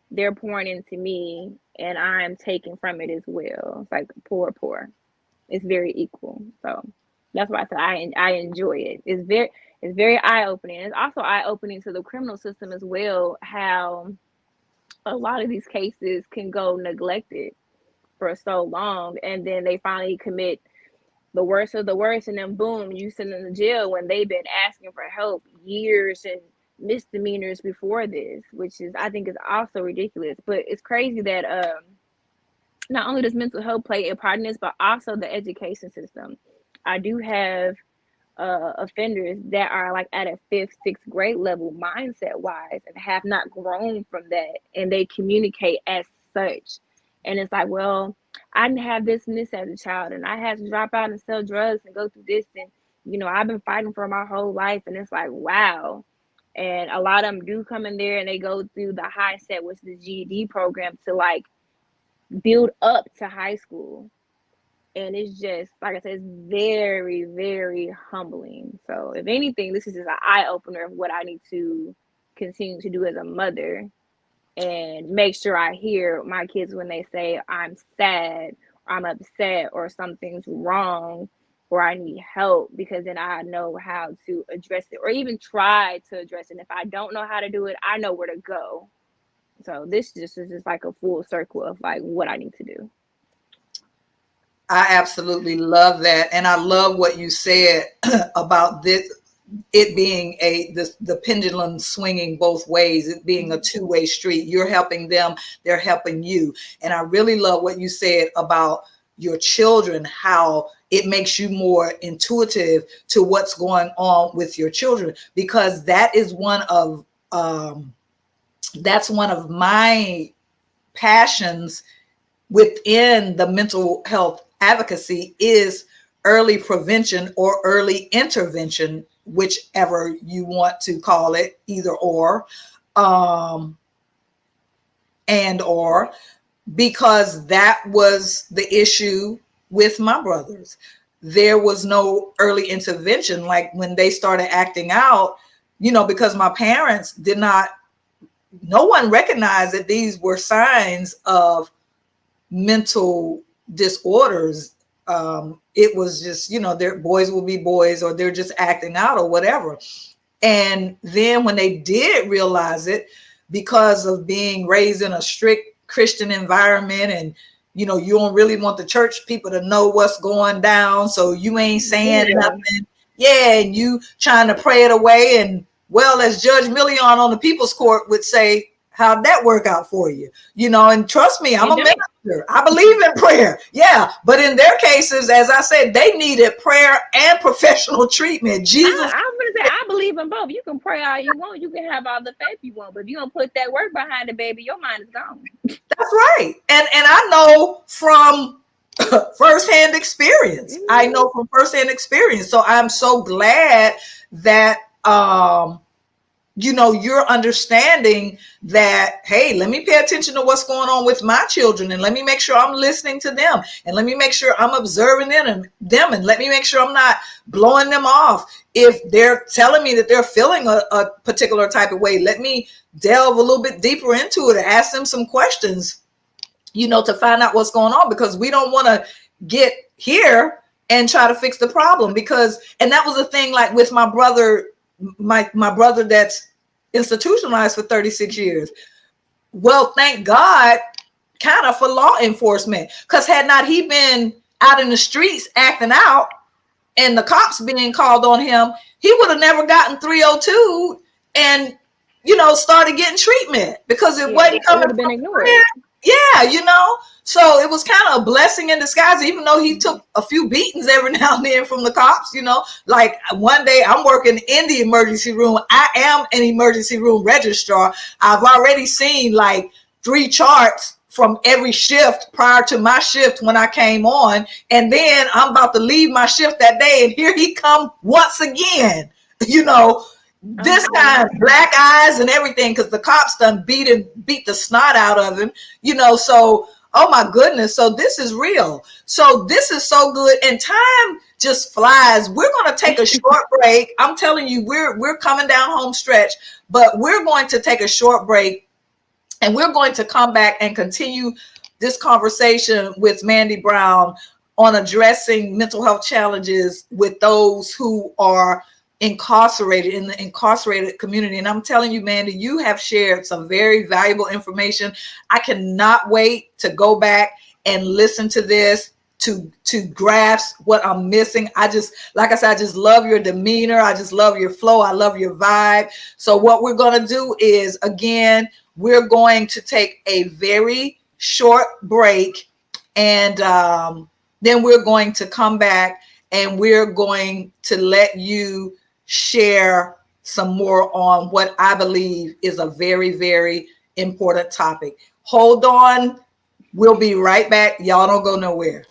Speaker 2: they're pouring into me and I'm taking from it as well. It's like pour. It's very equal. So that's why I said I enjoy it. It's very eye opening. It's also eye opening to the criminal system as well, how a lot of these cases can go neglected for so long, and then they finally commit the worst of the worst, and then boom, you send them to jail when they've been asking for help years and misdemeanors before this, which is I think is also ridiculous. But it's crazy that not only does mental health play a part in this, but also the education system. I do have offenders that are like at a fifth, sixth grade level mindset wise and have not grown from that, and they communicate as such. And it's like, well, I didn't have this and this as a child, and I had to drop out and sell drugs and go through this, and you know, I've been fighting for my whole life. And it's like, wow. And a lot of them do come in there and they go through the high set, which is the GED program, to like build up to high school. And it's just, like I said, it's very, very humbling. So if anything, this is just an eye opener of what I need to continue to do as a mother, and make sure I hear my kids when they say I'm sad, or I'm upset, or something's wrong, or I need help, because then I know how to address it, or even try to address it. And if I don't know how to do it, I know where to go. So this just is just like a full circle of like what I need to do.
Speaker 1: I absolutely love that. And I love what you said about this, it being the pendulum swinging both ways, it being a two-way street. You're helping them, they're helping you. And I really love what you said about your children, how it makes you more intuitive to what's going on with your children, because that is one of my passions within the mental health advocacy, is early prevention or early intervention, whichever you want to call it, either or, because that was the issue with my brothers. There was no early intervention. Like when they started acting out, because my parents no one recognized that these were signs of mental disorders. It was just, their boys will be boys, or they're just acting out or whatever. And then when they did realize it, because of being raised in a strict Christian environment, and you don't really want the church people to know what's going down, so you ain't saying nothing. Yeah, and you trying to pray it away. And well, as Judge Million on the People's Court would say, how'd that work out for you? And trust me, I'm a minister. I believe in prayer. Yeah. But in their cases, as I said, they needed prayer and professional treatment. Jesus.
Speaker 2: I'm going to say, I believe in both. You can pray all you want. You can have all the faith you want. But if you don't put that work behind it, baby, your mind is gone.
Speaker 1: That's right. And I know from firsthand experience. Mm-hmm. I know from firsthand experience. So I'm so glad that, you're understanding that, hey, let me pay attention to what's going on with my children, and let me make sure I'm listening to them, and let me make sure I'm observing them, and let me make sure I'm not blowing them off. If they're telling me that they're feeling a particular type of way, let me delve a little bit deeper into it and ask them some questions, to find out what's going on, because we don't want to get here and try to fix the problem. And that was the thing, like with my brother, my brother that's institutionalized for 36 years. Well, thank God kind of for law enforcement, because had not he been out in the streets acting out and the cops being called on him, he would have never gotten 302 and, started getting treatment, because it wasn't coming from ignored. Yeah, so it was kind of a blessing in disguise, even though he took a few beatings every now and then from the cops. Like one day I'm working in the emergency room. I am an emergency room registrar. I've already seen like 3 charts from every shift prior to my shift when I came on. And then I'm about to leave my shift that day, and here he come once again, this time black eyes and everything, because the cops done beat the snot out of him, so oh my goodness. So this is real. So this is so good. And time just flies. We're going to take a short break. I'm telling you, we're coming down home stretch, but we're going to take a short break, and we're going to come back and continue this conversation with Mandii Brown on addressing mental health challenges with those who are incarcerated in the incarcerated community. And I'm telling you, Mandii, you have shared some very valuable information. I cannot wait to go back and listen to this, to grasp what I'm missing. Like I said, I just love your demeanor. I just love your flow. I love your vibe. So what we're going to do is, again, we're going to take a very short break, and then we're going to come back, and we're going to let you share some more on what I believe is a very, very important topic. Hold on. We'll be right back. Y'all don't go nowhere.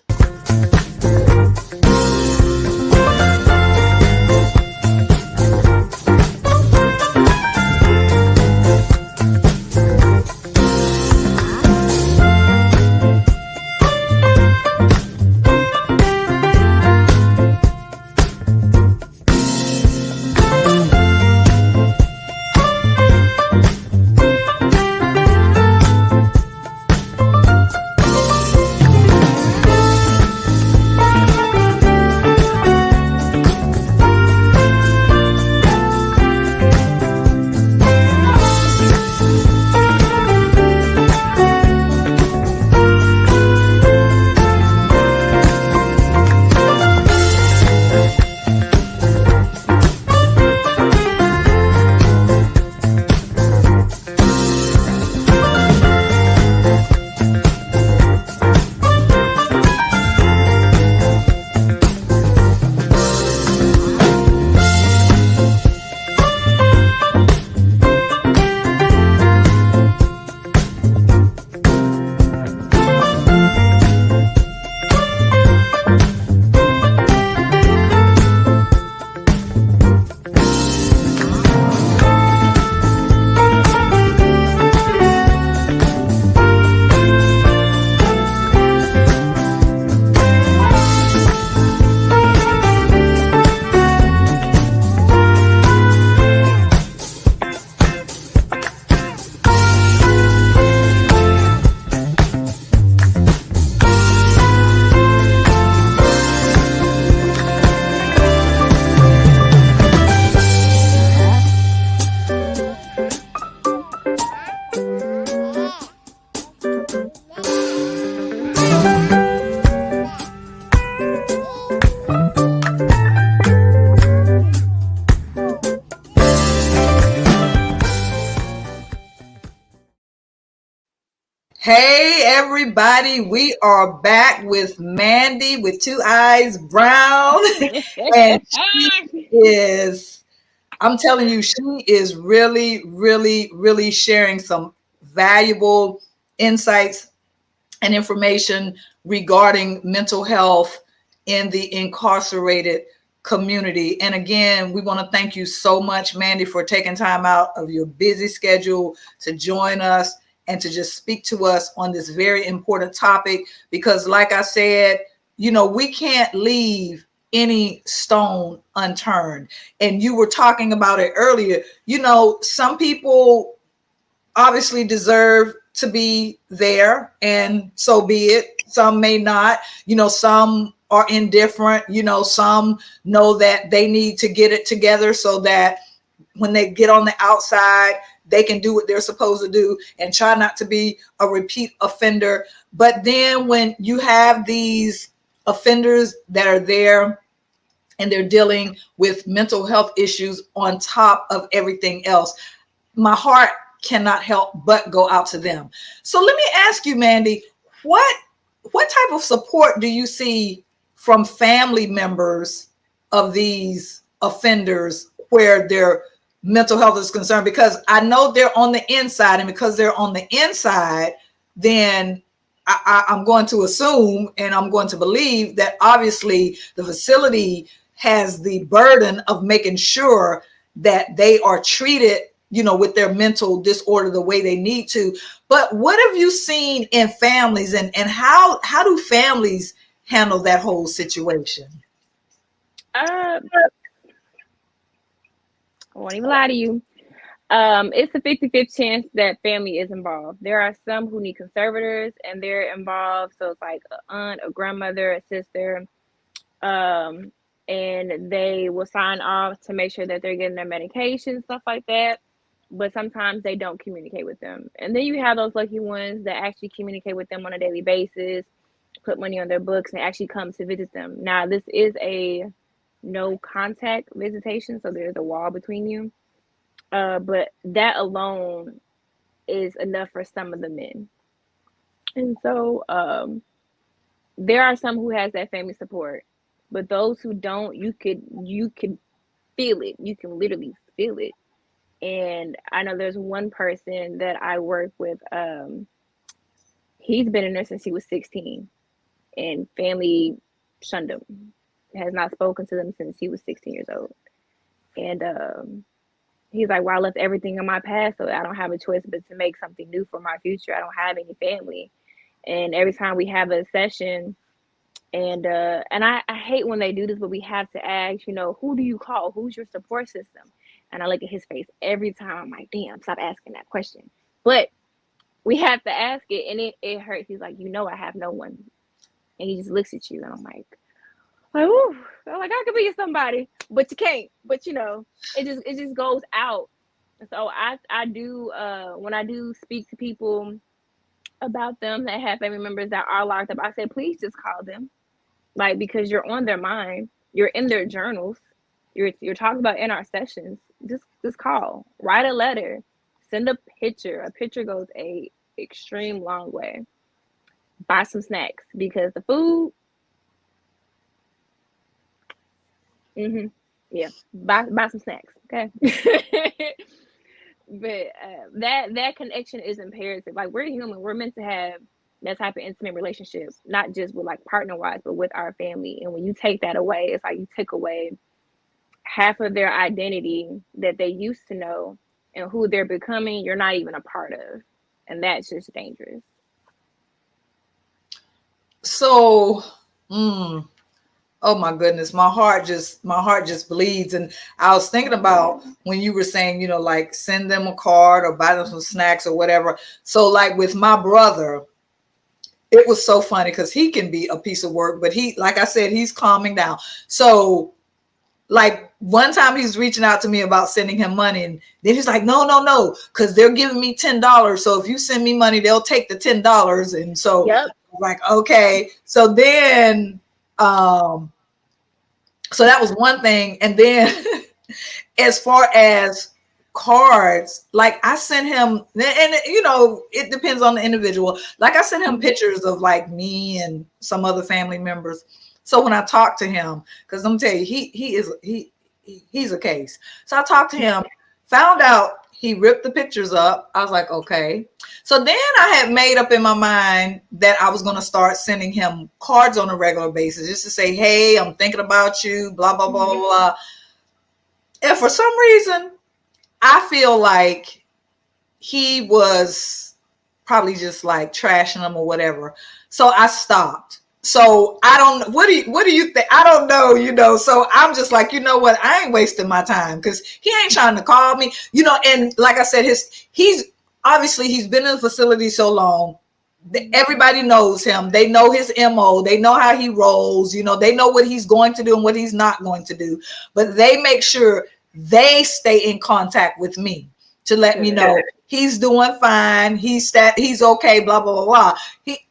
Speaker 1: Hey everybody, we are back with Mandii with two eyes Brown. And she is, I'm telling you, she is really, really, really sharing some valuable insights and information regarding mental health in the incarcerated community. And again, we want to thank you so much, Mandii, for taking time out of your busy schedule to join us and to just speak to us on this very important topic. Because like I said, you know, we can't leave any stone unturned. And you were talking about it earlier. You know, some people obviously deserve to be there, and so be it. Some may not, you know, some are indifferent, you know, some know that they need to get it together so that when they get on the outside, they can do what they're supposed to do and try not to be a repeat offender. But then when you have these offenders that are there and they're dealing with mental health issues on top of everything else, my heart cannot help but go out to them. So let me ask you, Mandii, what type of support do you see from family members of these offenders where their mental health is concerned? Because I know they're on the inside, and because they're on the inside, then I'm going to assume and I'm going to believe that obviously the facility has the burden of making sure that they are treated, you know, with their mental disorder the way they need to. But what have you seen in families, and how do families handle that whole situation?
Speaker 2: I won't even lie to you. It's a 50-50 chance that family is involved. There are some who need conservators and they're involved. So it's like an aunt, a grandmother, a sister, and they will sign off to make sure that they're getting their medication, stuff like that. But sometimes they don't communicate with them. And then you have those lucky ones that actually communicate with them on a daily basis, put money on their books, and actually come to visit them. Now, this is a no contact visitation, so there's a wall between you. But that alone is enough for some of the men. And so there are some who has that family support, but those who don't, you could feel it. You can literally feel it. And I know there's one person that I work with. He's been in there since he was 16, and family shunned him. Has not spoken to them since he was 16 years old. And he's like, well, I left everything in my past, so I don't have a choice but to make something new for my future. I don't have any family. And every time we have a session, and I hate when they do this, but we have to ask, you know, who do you call? Who's your support system? And I look at his face every time. I'm like, damn, stop asking that question. But we have to ask it, and it hurts. He's like, you know, I have no one. And he just looks at you, and ooh, I'm like, I could be somebody, but you can't. But you know, it just goes out. So I do when I do speak to people about them that have family members that are locked up, I say, please just call them, like, because you're on their mind, you're in their journals, you're talking about in our sessions. Just call, write a letter, send a picture. A picture goes a extreme long way. Buy some snacks, because the food, yeah, buy some snacks, okay. But that connection is imperative. Like, we're human, we're meant to have that type of intimate relationship, not just with, like, partner wise, but with our family. And when you take that away, it's like you took away half of their identity that they used to know, and who they're becoming you're not even a part of, and that's just dangerous.
Speaker 1: So oh my goodness, my heart just bleeds. And I was thinking about when you were saying, you know, like, send them a card or buy them some snacks or whatever. So like with my brother, it was so funny because he can be a piece of work, but he, like I said, he's calming down. So like one time he's reaching out to me about sending him money, and then he's like, no, because they're giving me $10. So if you send me money, they'll take the $10. And so
Speaker 2: Yep.
Speaker 1: like, okay. So then so that was one thing. And then as far as cards. Like I sent him, and you know, it depends on the individual. Like I sent him pictures of like me and some other family members. So when I talked to him, because I'm telling you, he's a case. So I talked to him, found out he ripped the pictures up. I was like, okay. So then I had made up in my mind that I was going to start sending him cards on a regular basis, just to say, hey, I'm thinking about you, blah, blah, blah, blah, blah. And for some reason, I feel like he was probably just like trashing them or whatever. So I stopped. So I don't, what do you think? I don't know, you know, so I'm just like, you know what? I ain't wasting my time because he ain't trying to call me, you know, and like I said, he's been in the facility so long. Everybody knows him. They know his MO. They know how he rolls. You know, they know what he's going to do and what he's not going to do. But they make sure they stay in contact with me to let me know he's doing fine. He's okay, blah, blah, blah, blah.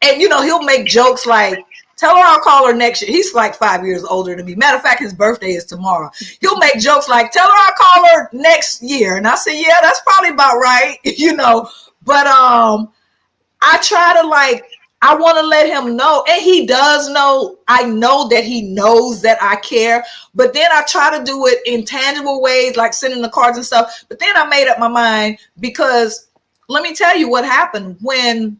Speaker 1: And you know, he'll make jokes like, tell her I'll call her next year. He's like 5 years older than me. Matter of fact, his birthday is tomorrow. He'll make jokes like, tell her I'll call her next year. And I say, yeah, that's probably about right, you know. But I try to I want to let him know, and he does know. I know that he knows that I care, but then I try to do it in tangible ways, like sending the cards and stuff. But then I made up my mind, because let me tell you what happened when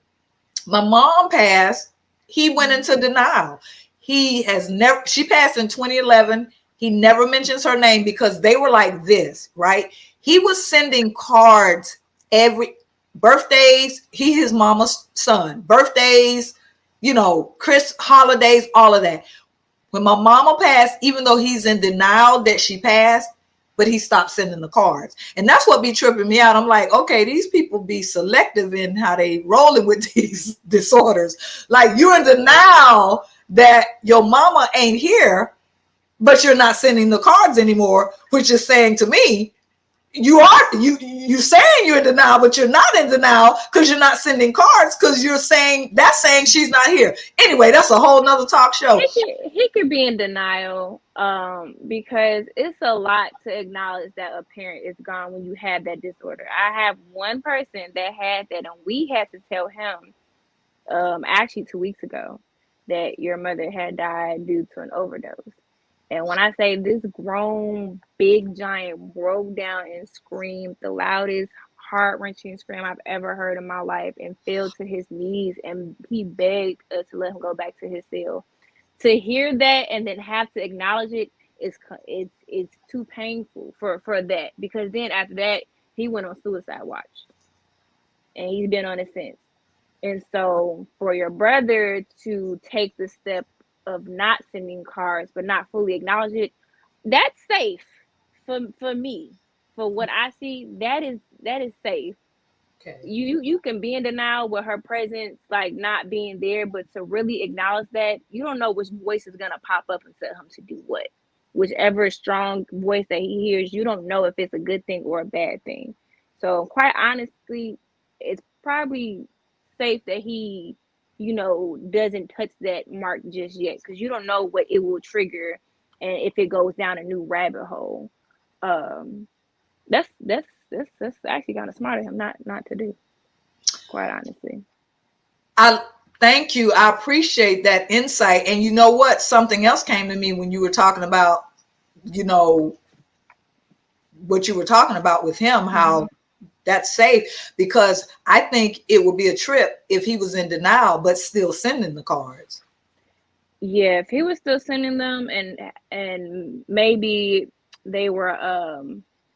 Speaker 1: my mom passed. He went into denial. She passed in 2011. He never mentions her name because they were like this, right? He was sending cards every birthdays. His mama's son, birthdays, you know, holidays, all of that. When my mama passed, even though he's in denial that she passed, but he stopped sending the cards. And that's what be tripping me out. I'm like, okay, these people be selective in how they rolling with these disorders. Like, you're in denial that your mama ain't here, but you're not sending the cards anymore, which is saying to me, you saying you're in denial, but you're not in denial because you're not sending cards, because you're saying she's not here. Anyway, that's a whole nother talk show.
Speaker 2: He could be in denial because it's a lot to acknowledge that a parent is gone when you have that disorder. I have one person that had that, and we had to tell him actually 2 weeks ago that your mother had died due to an overdose. And when I say this grown, big giant broke down and screamed the loudest, heart-wrenching scream I've ever heard in my life, and fell to his knees, and he begged us to let him go back to his cell. To hear that and then have to acknowledge it it's too painful for that, because then after that he went on suicide watch, and he's been on it since. And so for your brother to take the step of not sending cards but not fully acknowledge it, that's safe for me. For what I see, that is safe.
Speaker 1: Okay.
Speaker 2: You can be in denial with her presence, like not being there, but to really acknowledge that, you don't know which voice is gonna pop up and tell him to do what. Whichever strong voice that he hears, you don't know if it's a good thing or a bad thing. So quite honestly, it's probably safe that he, doesn't touch that mark just yet, because you don't know what it will trigger, and if it goes down a new rabbit hole. That's actually kind of smart of him not to do, quite honestly.
Speaker 1: I thank you. I appreciate that insight. And you know what? Something else came to me when you were talking about, what you were talking about with him, how that's safe, because I think it would be a trip if he was in denial but still sending the cards.
Speaker 2: Yeah, if he was still sending them, and maybe they were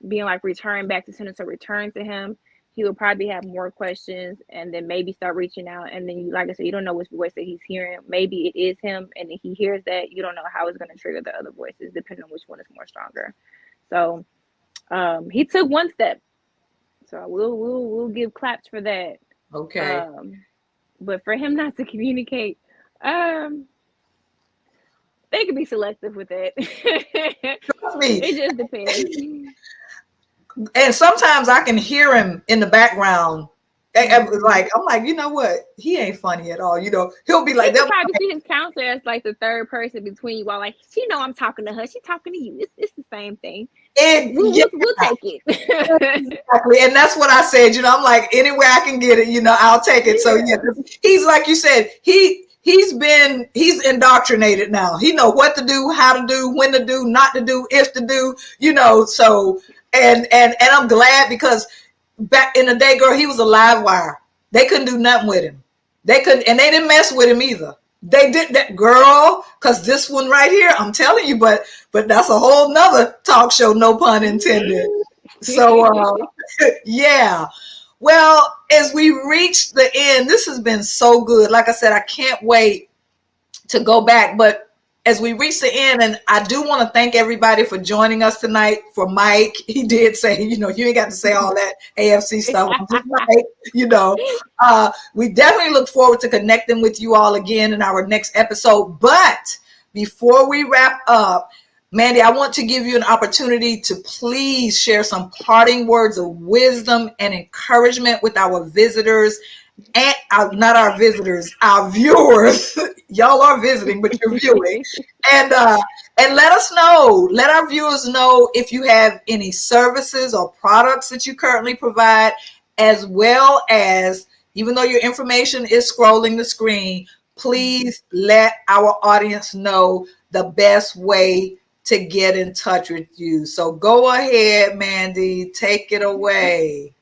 Speaker 2: being like returned back to sentence or return to him, he would probably have more questions, and then maybe start reaching out. And then, like I said, you don't know which voice that he's hearing. Maybe it is him, and if he hears that, you don't know how it's going to trigger the other voices, depending on which one is more stronger. So he took one step, so we'll give claps for that.
Speaker 1: Okay.
Speaker 2: But for him not to communicate, they can be selective with that.
Speaker 1: Trust me.
Speaker 2: It just depends.
Speaker 1: And sometimes I can hear him in the background Like, I'm like, you know what? He ain't funny at all. You know, he'll be like,
Speaker 2: he could probably see his counselor as like the third person between you all. Like, she know I'm talking to her. She talking to you. It's the same thing. We'll take it.
Speaker 1: Exactly. And that's what I said. You know, I'm like, anywhere I can get it, you know, I'll take it. So yeah, he's like you said, he's indoctrinated now. He know what to do, how to do, when to do, not to do, if to do, you know. So and I'm glad, because back in the day, girl, he was a live wire. They couldn't do nothing with him. They couldn't, and they didn't mess with him either. They did that, girl, because this one right here, I'm telling you, but that's a whole nother talk show, no pun intended. So yeah. Well, as we reach the end, this has been so good. Like I said, I can't wait to go back. But as we reach the end, and I do want to thank everybody for joining us tonight. For Mike, he did say, you know, you ain't got to say all that AFC stuff. Just Mike, you know, we definitely look forward to connecting with you all again in our next episode. But before we wrap up, Mandii, I want to give you an opportunity to please share some parting words of wisdom and encouragement with our visitors, and not our visitors, our viewers. Y'all are visiting, but you're viewing. And let us know, let our viewers know if you have any services or products that you currently provide, as well as, even though your information is scrolling the screen, please let our audience know the best way to get in touch with you. So go ahead, Mandii, take it away.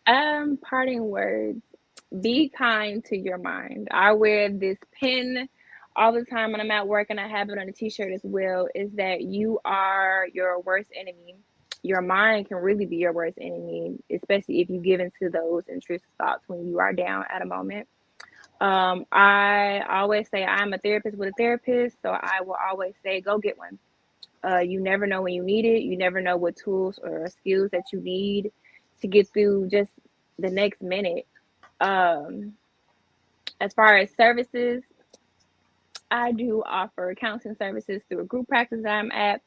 Speaker 2: Parting words. Be kind to your mind. I wear this pin all the time when I'm at work, and I have it on a t-shirt as well, is that you are your worst enemy. Your mind can really be your worst enemy, especially if you give into those intrusive thoughts when you are down at a moment. I always say I'm a therapist with a therapist, so I will always say go get one. You never know when you need it. You never know what tools or skills that you need to get through just the next minute. Um, as far as services, I do offer counseling services through a group practice that I'm at,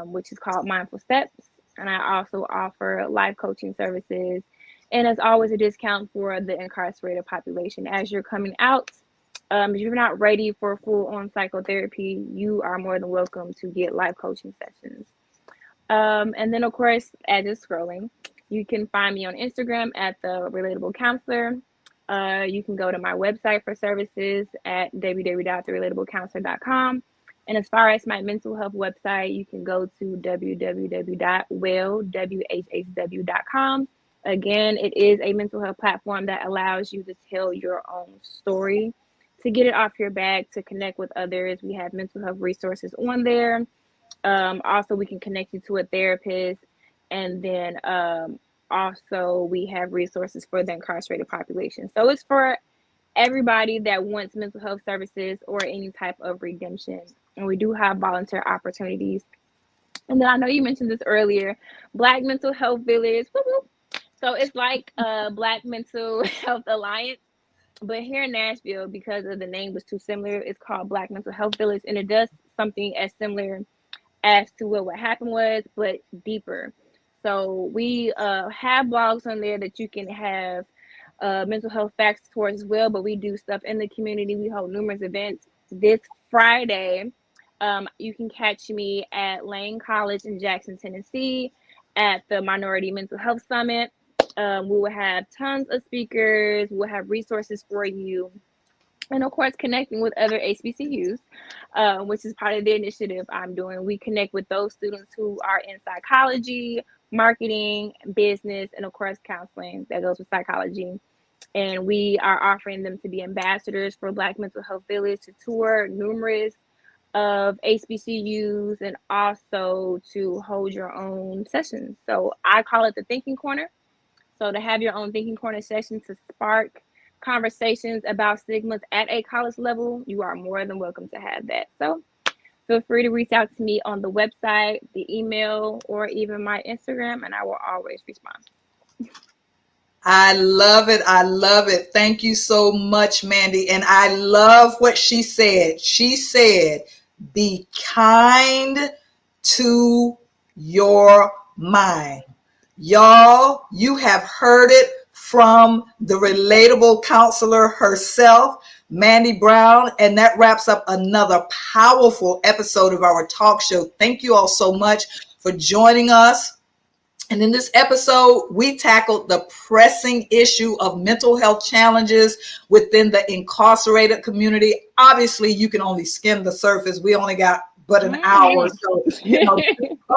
Speaker 2: which is called Mindful Steps. And I also offer life coaching services. And as always, a discount for the incarcerated population. As you're coming out, if you're not ready for full-on psychotherapy, you are more than welcome to get life coaching sessions. And then, of course, as you're scrolling, you can find me on Instagram at the Relatable Counselor. You can go to my website for services at www.therelatablecounselor.com. And as far as my mental health website, you can go to www.wellwhsw.com. Again, it is a mental health platform that allows you to tell your own story, to get it off your back, to connect with others. We have mental health resources on there. Also, we can connect you to a therapist. And then also we have resources for the incarcerated population. So it's for everybody that wants mental health services or any type of redemption. And we do have volunteer opportunities. And then I know you mentioned this earlier, Black Mental Health Village. Woo-woo. So it's like a Black Mental Health Alliance. But here in Nashville, because of the name was too similar, it's called Black Mental Health Village. And it does something as similar as to what happened was, but deeper. So we have blogs on there that you can have mental health facts towards as well, but we do stuff in the community. We hold numerous events. This Friday, you can catch me at Lane College in Jackson, Tennessee at the Minority Mental Health Summit. We will have tons of speakers. We'll have resources for you. And of course, connecting with other HBCUs, which is part of the initiative I'm doing. We connect with those students who are in psychology, marketing, business, and of course, counseling that goes with psychology. And we are offering them to be ambassadors for Black Mental Health Village, to tour numerous of HBCUs, and also to hold your own sessions. So I call it the Thinking Corner. So to have your own Thinking Corner session to spark conversations about stigmas at a college level, you are more than welcome to have that. So feel free to reach out to me on the website, the email, or even my Instagram, and I will always respond.
Speaker 1: I love it. I love it. Thank you so much, Mandii. And I love what she said. She said, be kind to your mind. Y'all, you have heard it from the Relatable Counselor herself, Mandii Brown. And that wraps up another powerful episode of our talk show. Thank you all so much for joining us. And in this episode, we tackled the pressing issue of mental health challenges within the incarcerated community. Obviously, you can only skim the surface. We only got but an hour, so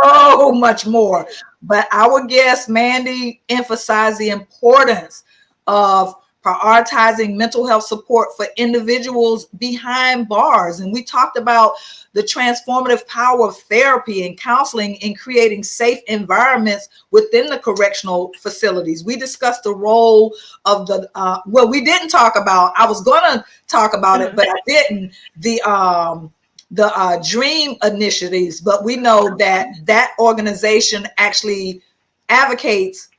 Speaker 1: so much more. But our guest, Mandii, emphasized the importance of prioritizing mental health support for individuals behind bars. And we talked about the transformative power of therapy and counseling in creating safe environments within the correctional facilities. We discussed the role of the, we didn't talk about, I was going to talk about it, but I didn't, the DREAM initiatives, but we know that that organization actually advocates,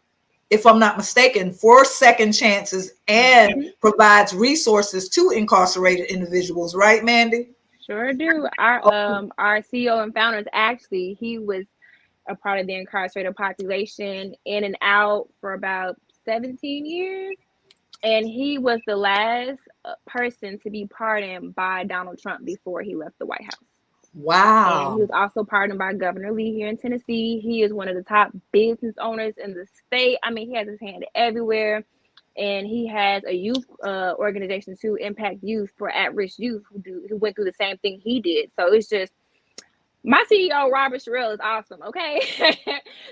Speaker 1: if I'm not mistaken, for second chances and provides resources to incarcerated individuals, right, Mandii?
Speaker 2: Sure do. Our CEO and founders, actually, he was a part of the incarcerated population in and out for about 17 years. And he was the last person to be pardoned by Donald Trump before he left the White House.
Speaker 1: Wow.
Speaker 2: And he was also pardoned by Governor Lee here in Tennessee. He is one of the top business owners in the state. I mean, he has his hand everywhere. And he has a youth organization to impact youth for at-risk youth who went through the same thing he did. So it's just, my CEO, Robert Sherrill, is awesome, okay? So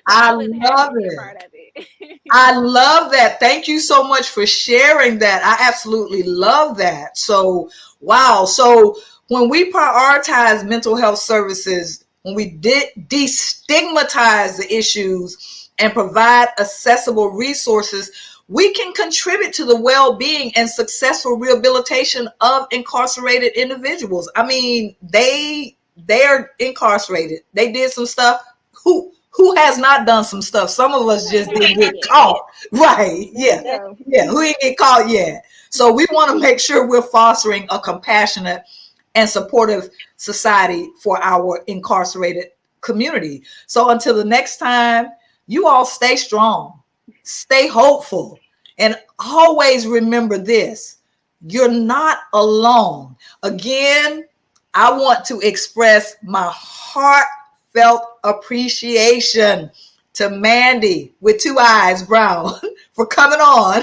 Speaker 1: I love it. I love that. Thank you so much for sharing that. I absolutely love that. So, wow. So when we prioritize mental health services, when we destigmatize the issues and provide accessible resources, we can contribute to the well-being and successful rehabilitation of incarcerated individuals. I mean, they're incarcerated. They did some stuff. Who has not done some stuff? Some of us just didn't get caught. Right. Yeah. Who ain't get caught yet? So we want to make sure we're fostering a compassionate and supportive society for our incarcerated community. So until the next time, you all stay strong, stay hopeful, and always remember this: you're not alone. Again, I want to express my heartfelt appreciation to Mandii with 2 eyes, Brown, for coming on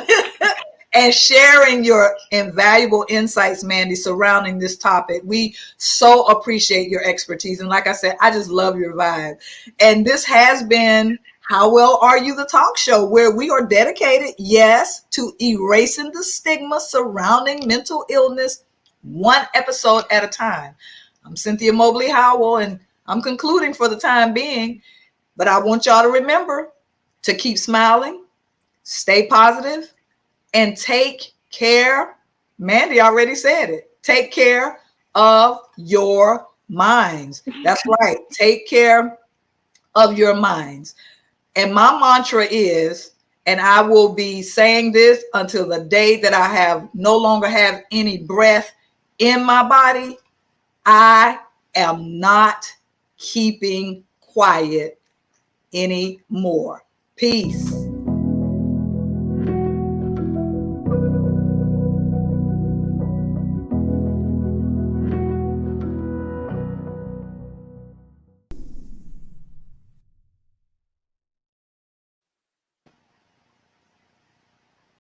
Speaker 1: and sharing your invaluable insights, Mandii, surrounding this topic. We so appreciate your expertise. And like I said, I just love your vibe. And this has been How Well Are You, the talk show, where we are dedicated, yes, to erasing the stigma surrounding mental illness, one episode at a time. I'm Cynthia Mobley Howell, and I'm concluding for the time being, but I want y'all to remember to keep smiling, stay positive, and take care. Mandii already said it. Take care of your minds. That's right. Take care of your minds. And my mantra is, and I will be saying this until the day that I have no longer have any breath in my body, I am not keeping quiet anymore. Peace.